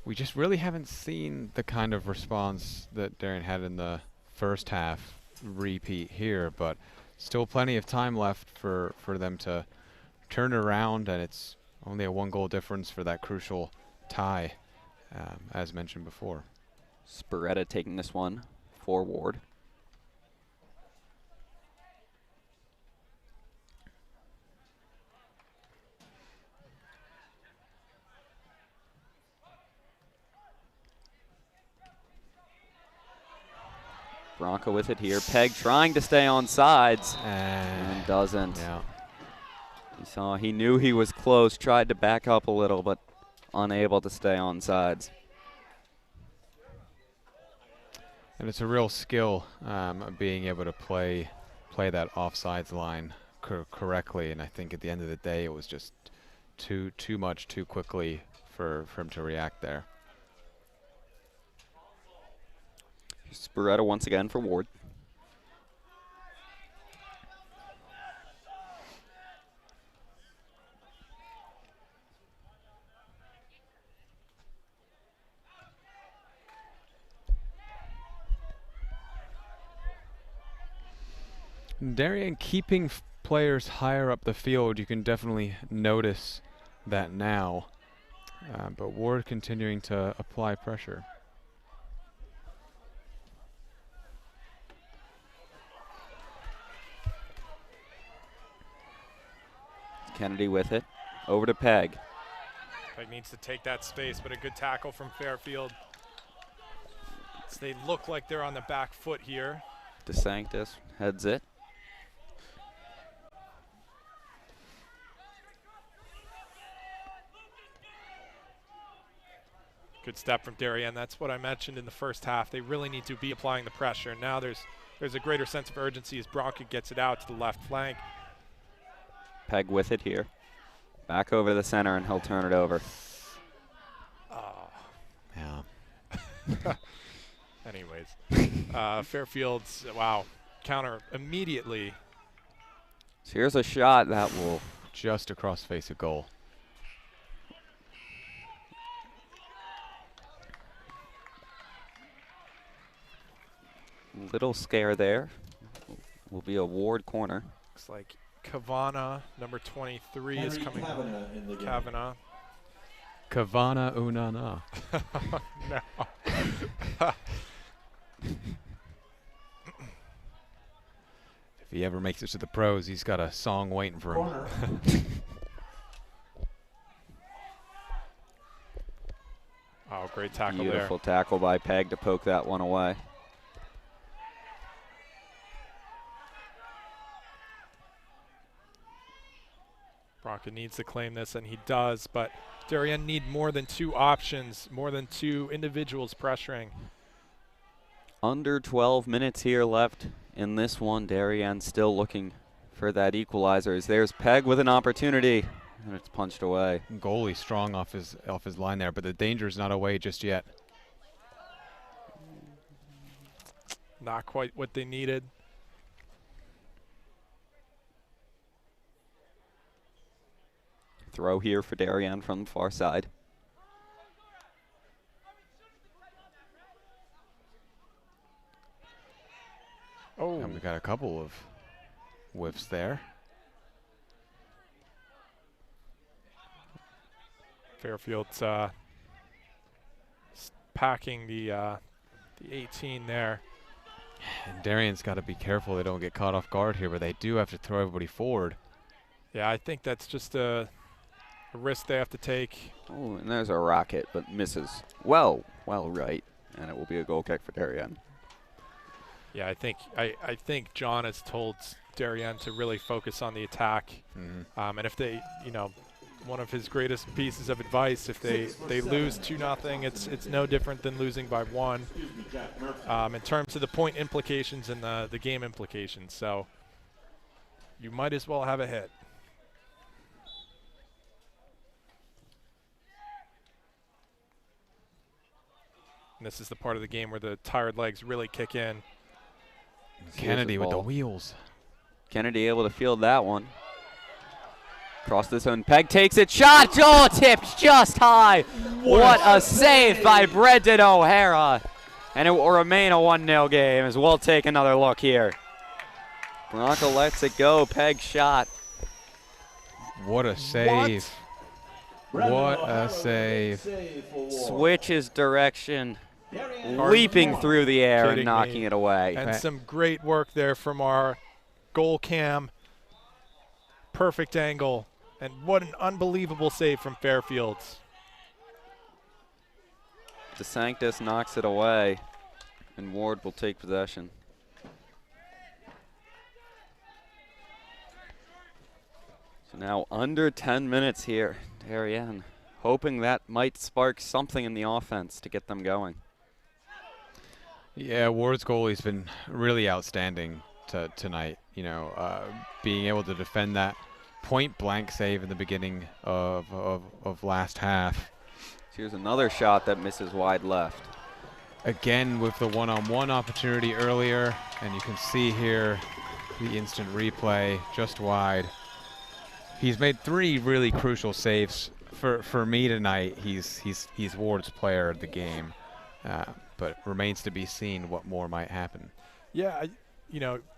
we just really haven't seen the kind of response that Darien had in the first half repeat here, but still plenty of time left for them to turn it around, and it's only a 1-goal difference for that crucial tie, as mentioned before. Sporetta taking this one for Warde. Bronco with it here. Peg trying to stay on sides and doesn't. Yeah. He knew he was close, tried to back up a little, but unable to stay on sides. And it's a real skill being able to play that offsides line correctly. And I think at the end of the day, it was just too much too quickly for him to react there. Sporetta once again for Warde. Darien keeping players higher up the field, you can definitely notice that now. But Warde continuing to apply pressure. Kennedy with it. Over to Peg. Peg needs to take that space, but a good tackle from Fairfield. So they look like they're on the back foot here. DeSanctis heads it. Good step from Darien. That's what I mentioned in the first half. They really need to be applying the pressure. Now there's a greater sense of urgency as Bronco gets it out to the left flank. Peg with it here. Back over to the center, and he'll turn it over. Yeah. Anyways, Fairfield's, wow, counter immediately. So here's a shot that will just across face of goal. Little scare there. Will be a Warde corner. Looks like Kavana, number 23, is coming. Kavanaugh. Kavana Unana. No. If he ever makes it to the pros, he's got a song waiting for him. Oh, great tackle there. Beautiful tackle by Peg to poke that one away. Bronco needs to claim this, and he does, but Darien need more than 2 options, more than 2 individuals pressuring. Under 12 minutes here left in this one. Darien still looking for that equalizer. There's Peg with an opportunity, and it's punched away. Goalie strong off his line there, but the danger's not away just yet. Not quite what they needed. Throw here for Darien from the far side. Oh, and we got a couple of whiffs there. Fairfield's packing the 18 there. And Darien's got to be careful they don't get caught off guard here, but they do have to throw everybody forward. Yeah, I think that's just a risk they have to take. Oh, and there's a rocket, but misses. Well right, and it will be a goal kick for Darien. Yeah, I think John has told Darien to really focus on the attack. Mm-hmm. And if they, one of his greatest pieces of advice, if they lose 2-0, it's no different than losing by 1 in terms of the point implications and the game implications. So you might as well have a hit. And this is the part of the game where the tired legs really kick in. Kennedy with the wheels. Kennedy able to field that one. Across the zone, Peg takes it, shot, tipped just high. What a save by Brendan O'Hara. And it will remain a 1-0 game as we'll take another look here. Bronco lets it go. Peg shot. What a save. What a save. Switches direction. Leaping through the air and knocking it away. And some great work there from our goal cam. Perfect angle. And what an unbelievable save from Fairfield. DeSanctis knocks it away, and Ward will take possession. So now under 10 minutes here, Darien, hoping that might spark something in the offense to get them going. Yeah, Ward's goalie's been really outstanding tonight. You know, being able to defend that point-blank save in the beginning of last half. Here's another shot that misses wide left. Again with the one-on-one opportunity earlier, and you can see here the instant replay just wide. He's made 3 really crucial saves. For me tonight, he's Ward's player of the game, but remains to be seen what more might happen. Yeah,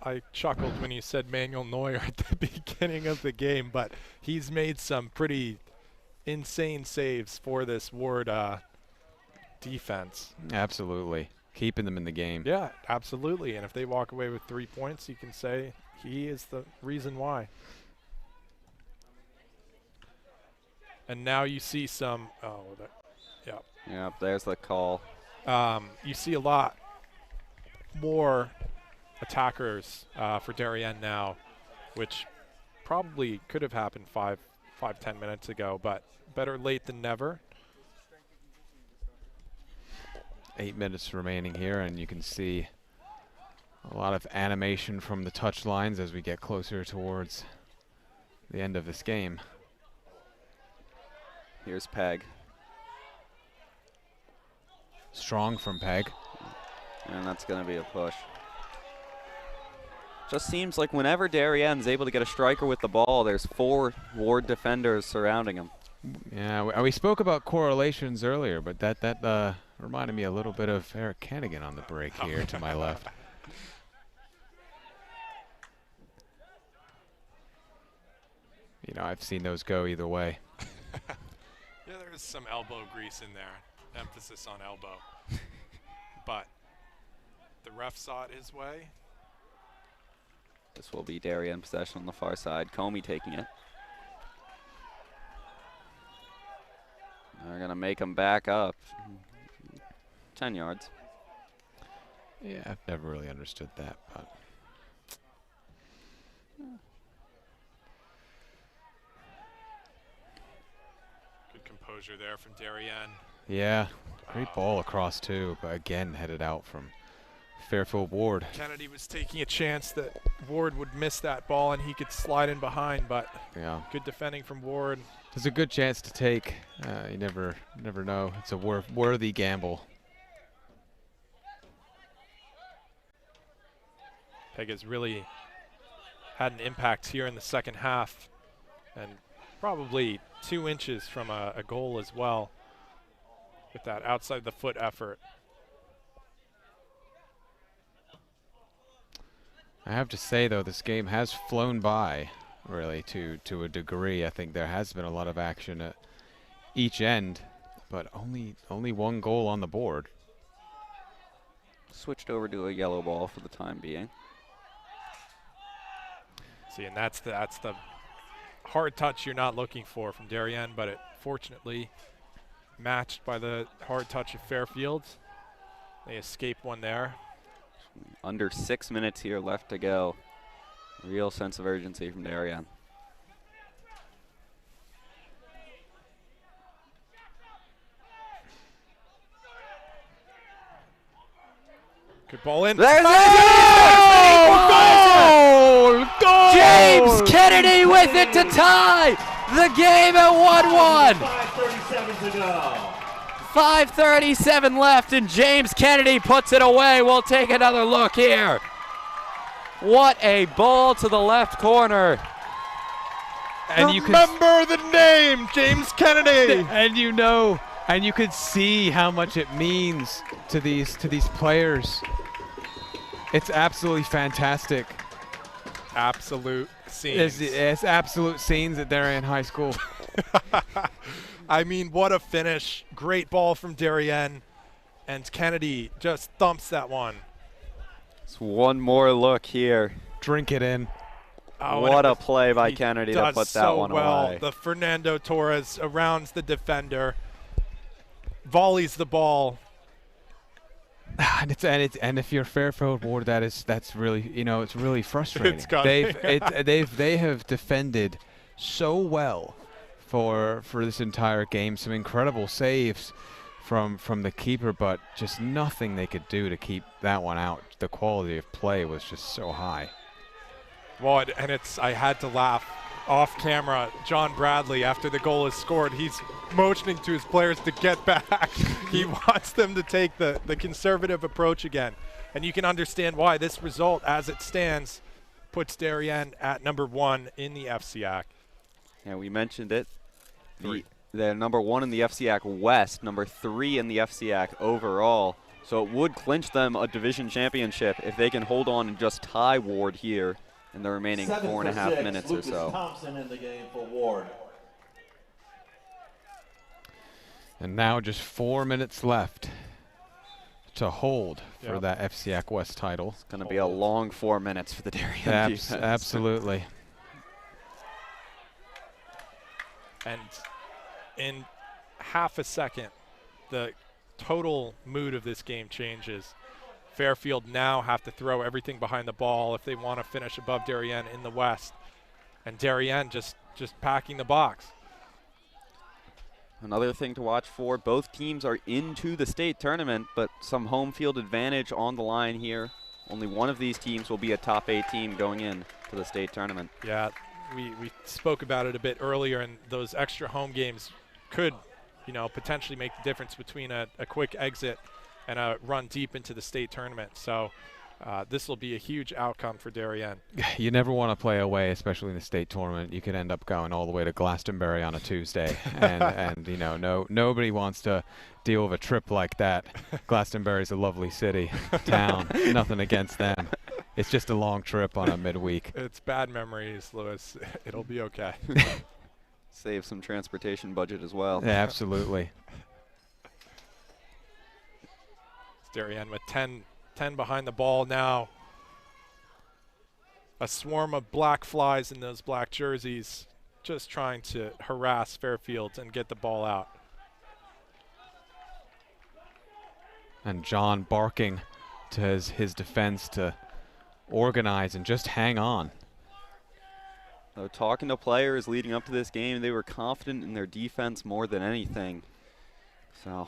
I chuckled when you said Manuel Neuer at the beginning of the game, but he's made some pretty insane saves for this Ward defense. Absolutely. Keeping them in the game. Yeah, absolutely. And if they walk away with 3 points, you can say he is the reason why. And now you see some, Yep, there's the call. You see a lot more attackers for Darien now, which probably could have happened 5-10 minutes ago, but better late than never. 8 minutes remaining here, and you can see a lot of animation from the touch lines as we get closer towards the end of this game. Here's Peg. Strong from Peg. And that's going to be a push. Just seems like whenever Darien's able to get a striker with the ball, there's 4 Ward defenders surrounding him. Yeah, we spoke about correlations earlier, but that reminded me a little bit of Eric Kennigan on the break here to my left. You know, I've seen those go either way. Yeah, there's some elbow grease in there. Emphasis on elbow. But the ref saw it his way. This will be Darien possession on the far side. Comey taking it. They're going to make him back up. 10 yards. Yeah, I've never really understood that, but good composure there from Darien. yeah, great ball across too, but again headed out from Fairfield Warde. Kennedy was taking a chance that Ward would miss that ball and he could slide in behind, but yeah, good defending from Ward. It's a good chance to take. You never know. It's a worthy gamble. Peg has really had an impact here in the second half, and probably 2 inches from a goal as well with that outside the foot effort. I have to say though, this game has flown by really to a degree. I think there has been a lot of action at each end, but only 1 goal on the board. Switched over to a yellow ball for the time being. See, and that's the hard touch you're not looking for from Darien, but it fortunately matched by the hard touch of Fairfield. They escape one there. Under 6 minutes here left to go. Real sense of urgency from Darien. Good ball in. There's Goal! James Kennedy with it to tie the game at 1-1. 5:37 to go. 5:37 left, and James Kennedy puts it away. We'll take another look here. What a ball to the left corner. And you can remember the name, James Kennedy. and you know And you could see how much it means to these players. It's absolutely fantastic. Absolute scenes. It's absolute scenes at Darien High School. I mean, what a finish. Great ball from Darien. And Kennedy just thumps that one. It's one more look here. Drink it in. Oh, what a play by Kennedy to put that one away. The Fernando Torres arounds the defender, volleys the ball. And if you're Fairfield Warde, that's really, it's really frustrating. It's they have defended so well for this entire game. Some incredible saves from the keeper, but just nothing they could do to keep that one out. The quality of play was just so high. Well, and I had to laugh off camera. John Bradley, after the goal is scored, he's motioning to his players to get back. He wants them to take the conservative approach again. And you can understand why. This result, as it stands, puts Darien at #1 in the FCAC. Yeah, we mentioned it. They're #1 in the FCAC West, #3 in the FCAC overall. So it would clinch them a division championship if they can hold on and just tie Warde here in the remaining 4.5 minutes or so. Thompson in the game for Warde. And now just 4 minutes left to hold for that FCAC West title. It's going to be a long 4 minutes for the Darien defense. Absolutely. And in half a second, the total mood of this game changes. Fairfield now have to throw everything behind the ball if they want to finish above Darien in the West. And Darien just packing the box. Another thing to watch for, both teams are into the state tournament, but some home field advantage on the line here. Only one of these teams will be a top 8 team going in to the state tournament. Yeah, we spoke about it a bit earlier, and those extra home games could, potentially make the difference between a quick exit and a run deep into the state tournament. So this will be a huge outcome for Darien. You never want to play away, especially in the state tournament. You could end up going all the way to Glastonbury on a Tuesday, and nobody wants to deal with a trip like that. Glastonbury's a lovely city, town. Nothing against them. It's just a long trip on a midweek. It's bad memories, Lewis. It'll be okay. Save some transportation budget as well. Yeah, absolutely. Darien with 10 behind the ball now. A swarm of black flies in those black jerseys, just trying to harass Fairfield and get the ball out. And John barking to his defense to organize and just hang on. So talking to players leading up to this game, they were confident in their defense more than anything. So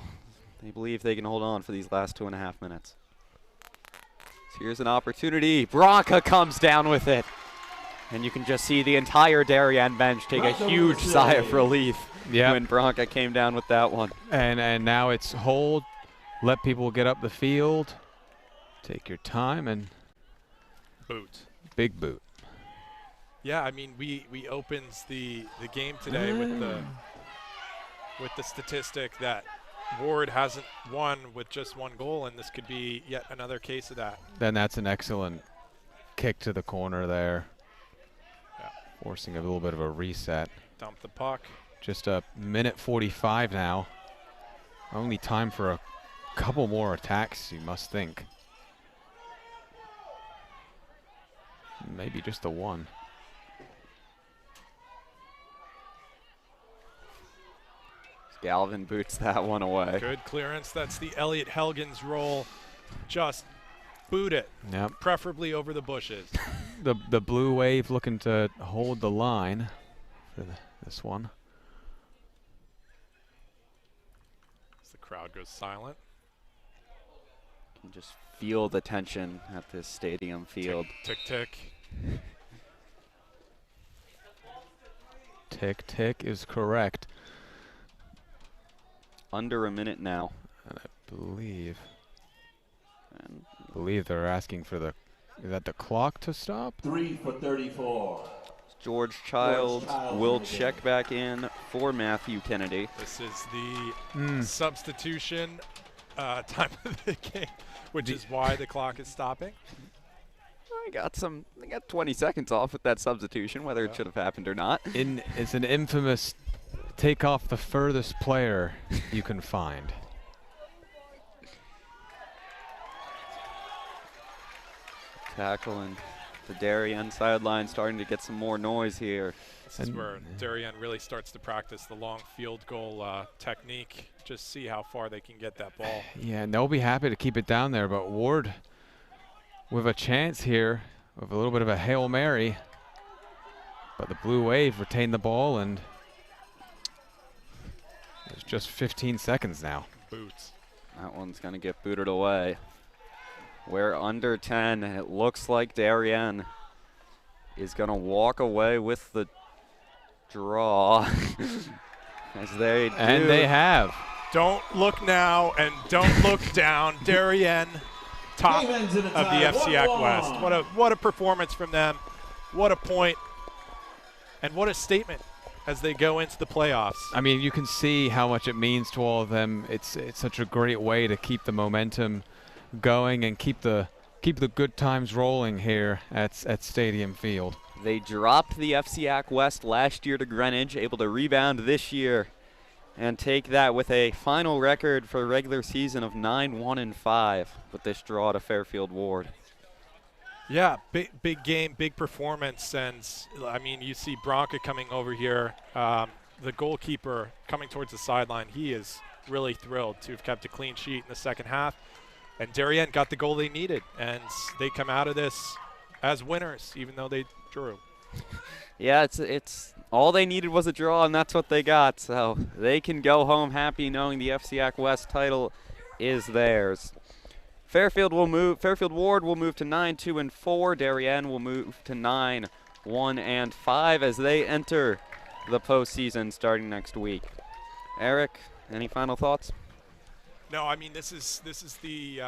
they believe they can hold on for these last 2.5 minutes. So here's an opportunity. Bronca comes down with it. And you can just see the entire Darien bench take a huge sigh of relief when Bronca came down with that one. And now it's hold, let people get up the field, take your time, and boot. Big boot. Yeah, I mean, we opened the game today with the statistic that Warde hasn't won with just 1 goal, and this could be yet another case of that. Then that's an excellent kick to the corner there. Yeah. Forcing a little bit of a reset. Dump the puck. Just a minute 45 now. Only time for a couple more attacks, you must think. Maybe just the one. Galvin boots that one away. Good clearance. That's the Elliot Helgens roll. Just boot it. Yep. Preferably over the bushes. The Blue Wave looking to hold the line for this one. As the crowd goes silent. You can just feel the tension at this stadium field. Tick, tick. Tick, tick is correct. Under a minute now. And I believe they're asking for is that the clock to stop? 3 for 34. George Child will check back in for Matthew Kennedy. This is the substitution time of the game, which is why the clock is stopping. I got 20 seconds off with that substitution, whether it should have happened or not. It's an infamous take off the furthest player you can find. Tackling the Darien sideline, starting to get some more noise here. This is where Darien really starts to practice the long field goal technique. Just see how far they can get that ball. Yeah, and they'll be happy to keep it down there, but Warde with a chance here, with a little bit of a Hail Mary. But the Blue Wave retained the ball, and it's just 15 seconds now. Boots. That one's going to get booted away. We're under 10. It looks like Darien is going to walk away with the draw. As they do. And they have. Don't look now and don't look down. Darien, top of the FCAC West. What a performance from them. What a point. And what a statement as they go into the playoffs. I mean, you can see how much it means to all of them. It's such a great way to keep the momentum going and keep the good times rolling here at Stadium Field. They dropped the FCAC West last year to Greenwich, able to rebound this year and take that with a final record for regular season of 9-1-5 with this draw to Fairfield Warde. Yeah, big game, big performance, and I mean, you see Bronca coming over here, the goalkeeper coming towards the sideline. He is really thrilled to have kept a clean sheet in the second half, and Darien got the goal they needed, and they come out of this as winners, even though they drew. Yeah, it's all they needed was a draw, and that's what they got. So they can go home happy knowing the FCAC West title is theirs. Fairfield Warde will move to 9-2-4. Darien will move to 9-1-5 as they enter the postseason starting next week. Eric, any final thoughts? No, I mean this is the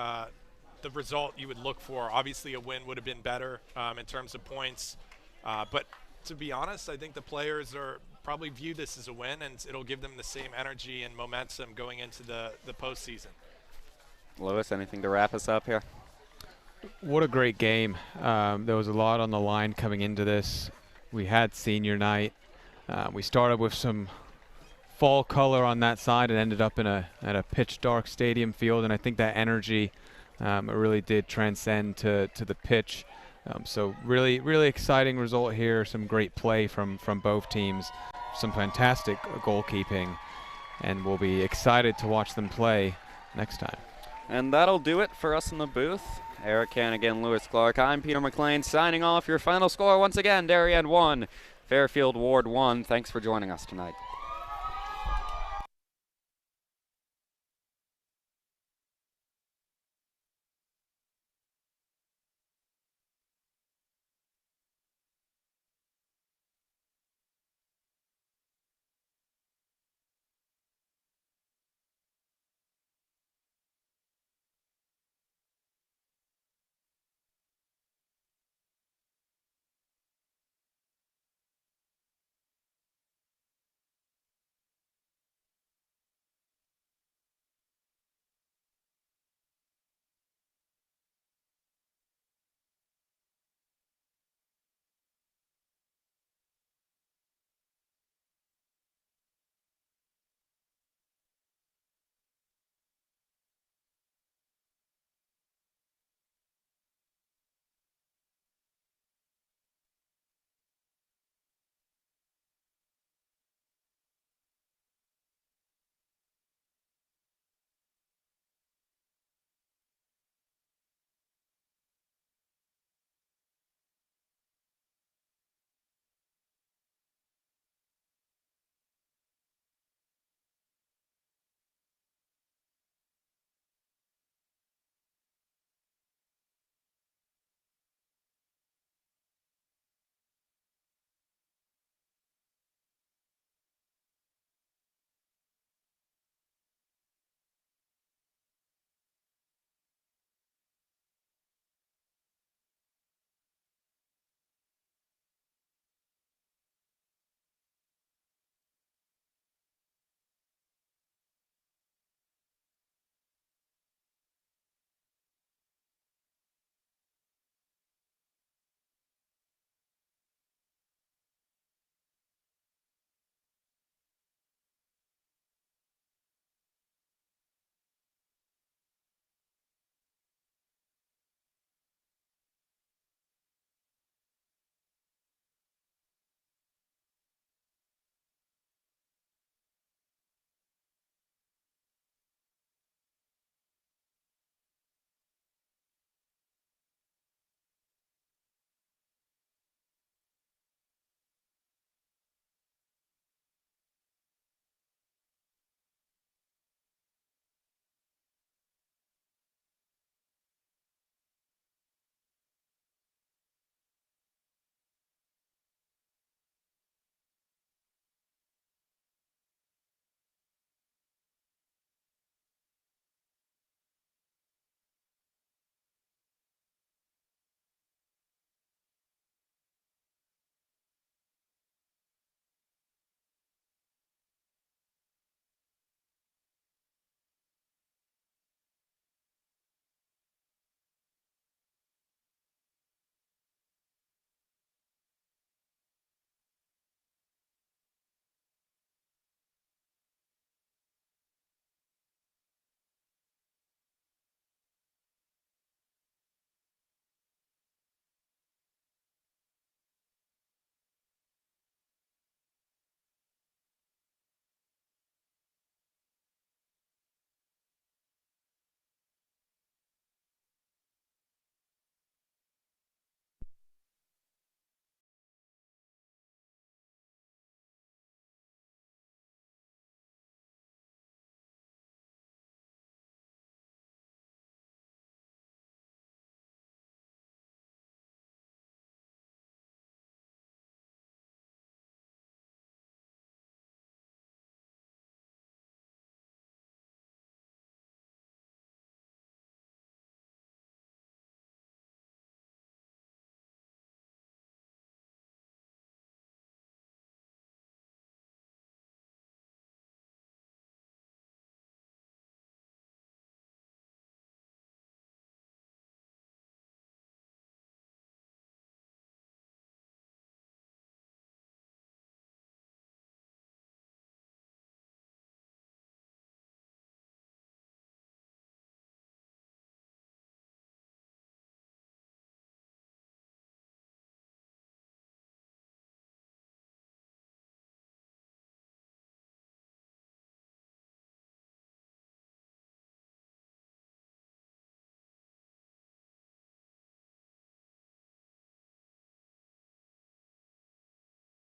result you would look for. Obviously, a win would have been better in terms of points, but to be honest, I think the players probably view this as a win, and it'll give them the same energy and momentum going into the postseason. Lewis, anything to wrap us up here? What a great game. There was a lot on the line coming into this. We had senior night. We started with some fall color on that side and ended up at a pitch dark stadium field, and I think that energy it really did transcend to the pitch. So really exciting result here. Some great play from both teams. Some fantastic goalkeeping, and we'll be excited to watch them play next time. And that'll do it for us in the booth. Eric Hannigan, Lewis Clark, I'm Peter McLean signing off. Your final score once again, Darien 1, Fairfield Warde 1. Thanks for joining us tonight.